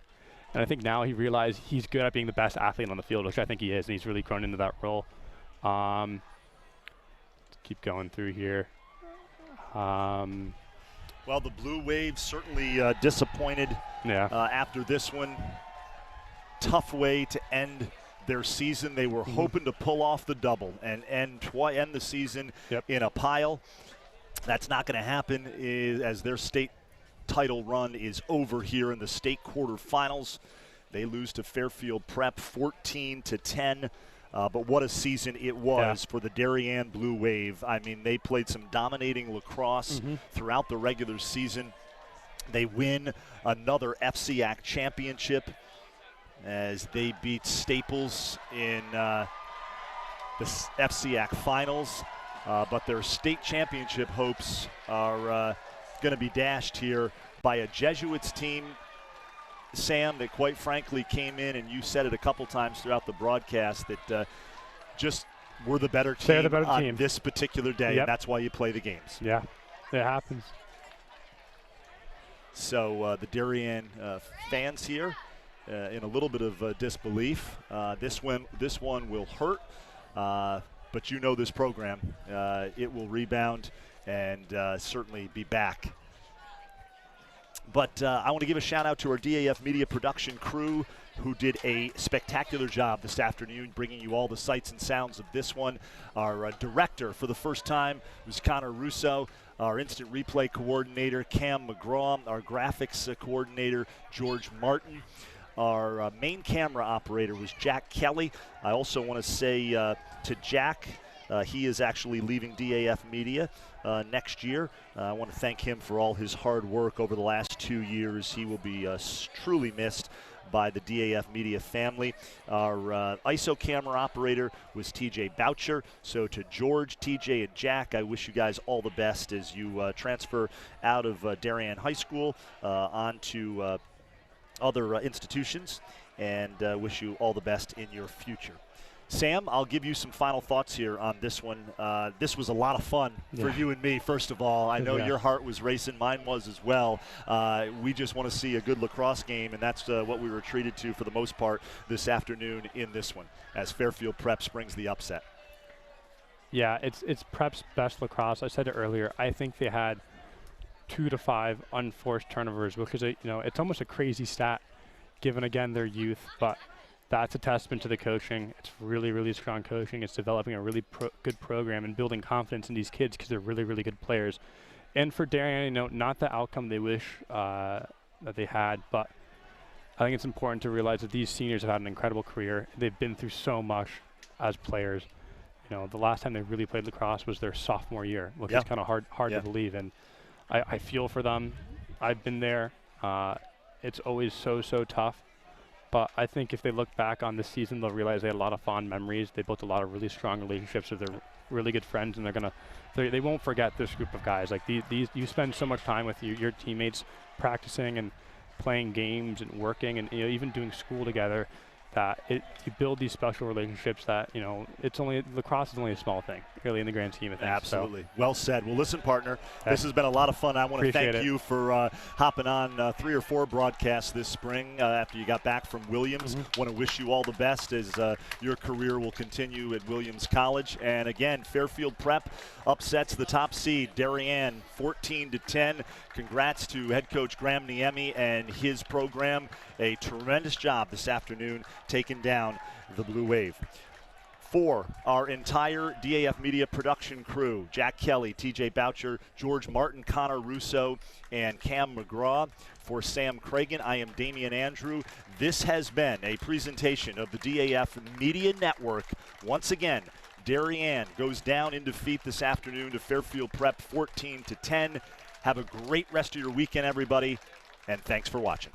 And I think now he realized he's good at being the best athlete on the field, which I think he is, and he's really grown into that role. Let's keep going through here. Well, the Blue Wave certainly disappointed after this one. Tough way to end their season. They were hoping to pull off the double and end the season in a pile. That's not going to happen as their state title run is over here in the state quarterfinals. They lose to Fairfield Prep 14-10. But what a season it was for the Darien Blue Wave. I mean, they played some dominating lacrosse throughout the regular season. They win another FCIAC championship as they beat Staples in the FCIAC finals. But their state championship hopes are going to be dashed here by a Jesuits team, Sam, that quite frankly came in, and you said it a couple times throughout the broadcast, that just were the better team on this particular day, and that's why you play the games. Yeah, it happens. So the Darien fans here in a little bit of disbelief. This one will hurt, but you know this program. It will rebound and certainly be back. But I want to give a shout out to our DAF Media production crew who did a spectacular job this afternoon bringing you all the sights and sounds of this one. Our director for the first time was Connor Russo. Our instant replay coordinator, Cam McGraw. Our graphics coordinator, George Martin. Our main camera operator was Jack Kelly. I also want to say to Jack, he is actually leaving DAF Media next year. I want to thank him for all his hard work over the last 2 years. He will be truly missed by the DAF Media family. Our ISO camera operator was TJ Boucher. So to George, TJ, and Jack, I wish you guys all the best as you transfer out of Darien High School onto other institutions, and wish you all the best in your future. Sam, I'll give you some final thoughts here on this one. This was a lot of fun for you and me, first of all. I know your heart was racing. Mine was as well. We just want to see a good lacrosse game, and that's what we were treated to for the most part this afternoon in this one, as Fairfield Prep springs the upset. Yeah, it's Prep's best lacrosse. I said it earlier. I think they had 2 to 5 unforced turnovers, because it's almost a crazy stat, given again their youth. But that's a testament to the coaching. It's really, really strong coaching. It's developing a really good program and building confidence in these kids because they're really, really good players. And for Darien, not the outcome they wish that they had, but I think it's important to realize that these seniors have had an incredible career. They've been through so much as players. The last time they really played lacrosse was their sophomore year, which is kind of hard to believe. And I feel for them. I've been there. It's always so tough. But I think if they look back on this season, they'll realize they had a lot of fond memories. They built a lot of really strong relationships with their really good friends, and they won't forget this group of guys. Like these, you spend so much time with your teammates, practicing and playing games and working, and even doing school together. That you build these special relationships that lacrosse is only a small thing, really, in the grand scheme of things. Absolutely. So. Well said. Well, listen, partner, this has been a lot of fun. I want to thank you for hopping on 3 or 4 broadcasts this spring after you got back from Williams. Want to wish you all the best as your career will continue at Williams College. And again, Fairfield Prep upsets the top seed, Darien, 14-10. Congrats to head coach Graham Niemi and his program. A tremendous job this afternoon taking down the Blue Wave. For our entire DAF Media production crew, Jack Kelly, TJ Boucher, George Martin, Connor Russo, and Cam McGraw. For Sam Cragen, I am Damian Andrew. This has been a presentation of the DAF Media Network. Once again, Darien goes down in defeat this afternoon to Fairfield Prep 14-10. Have a great rest of your weekend, everybody, and thanks for watching.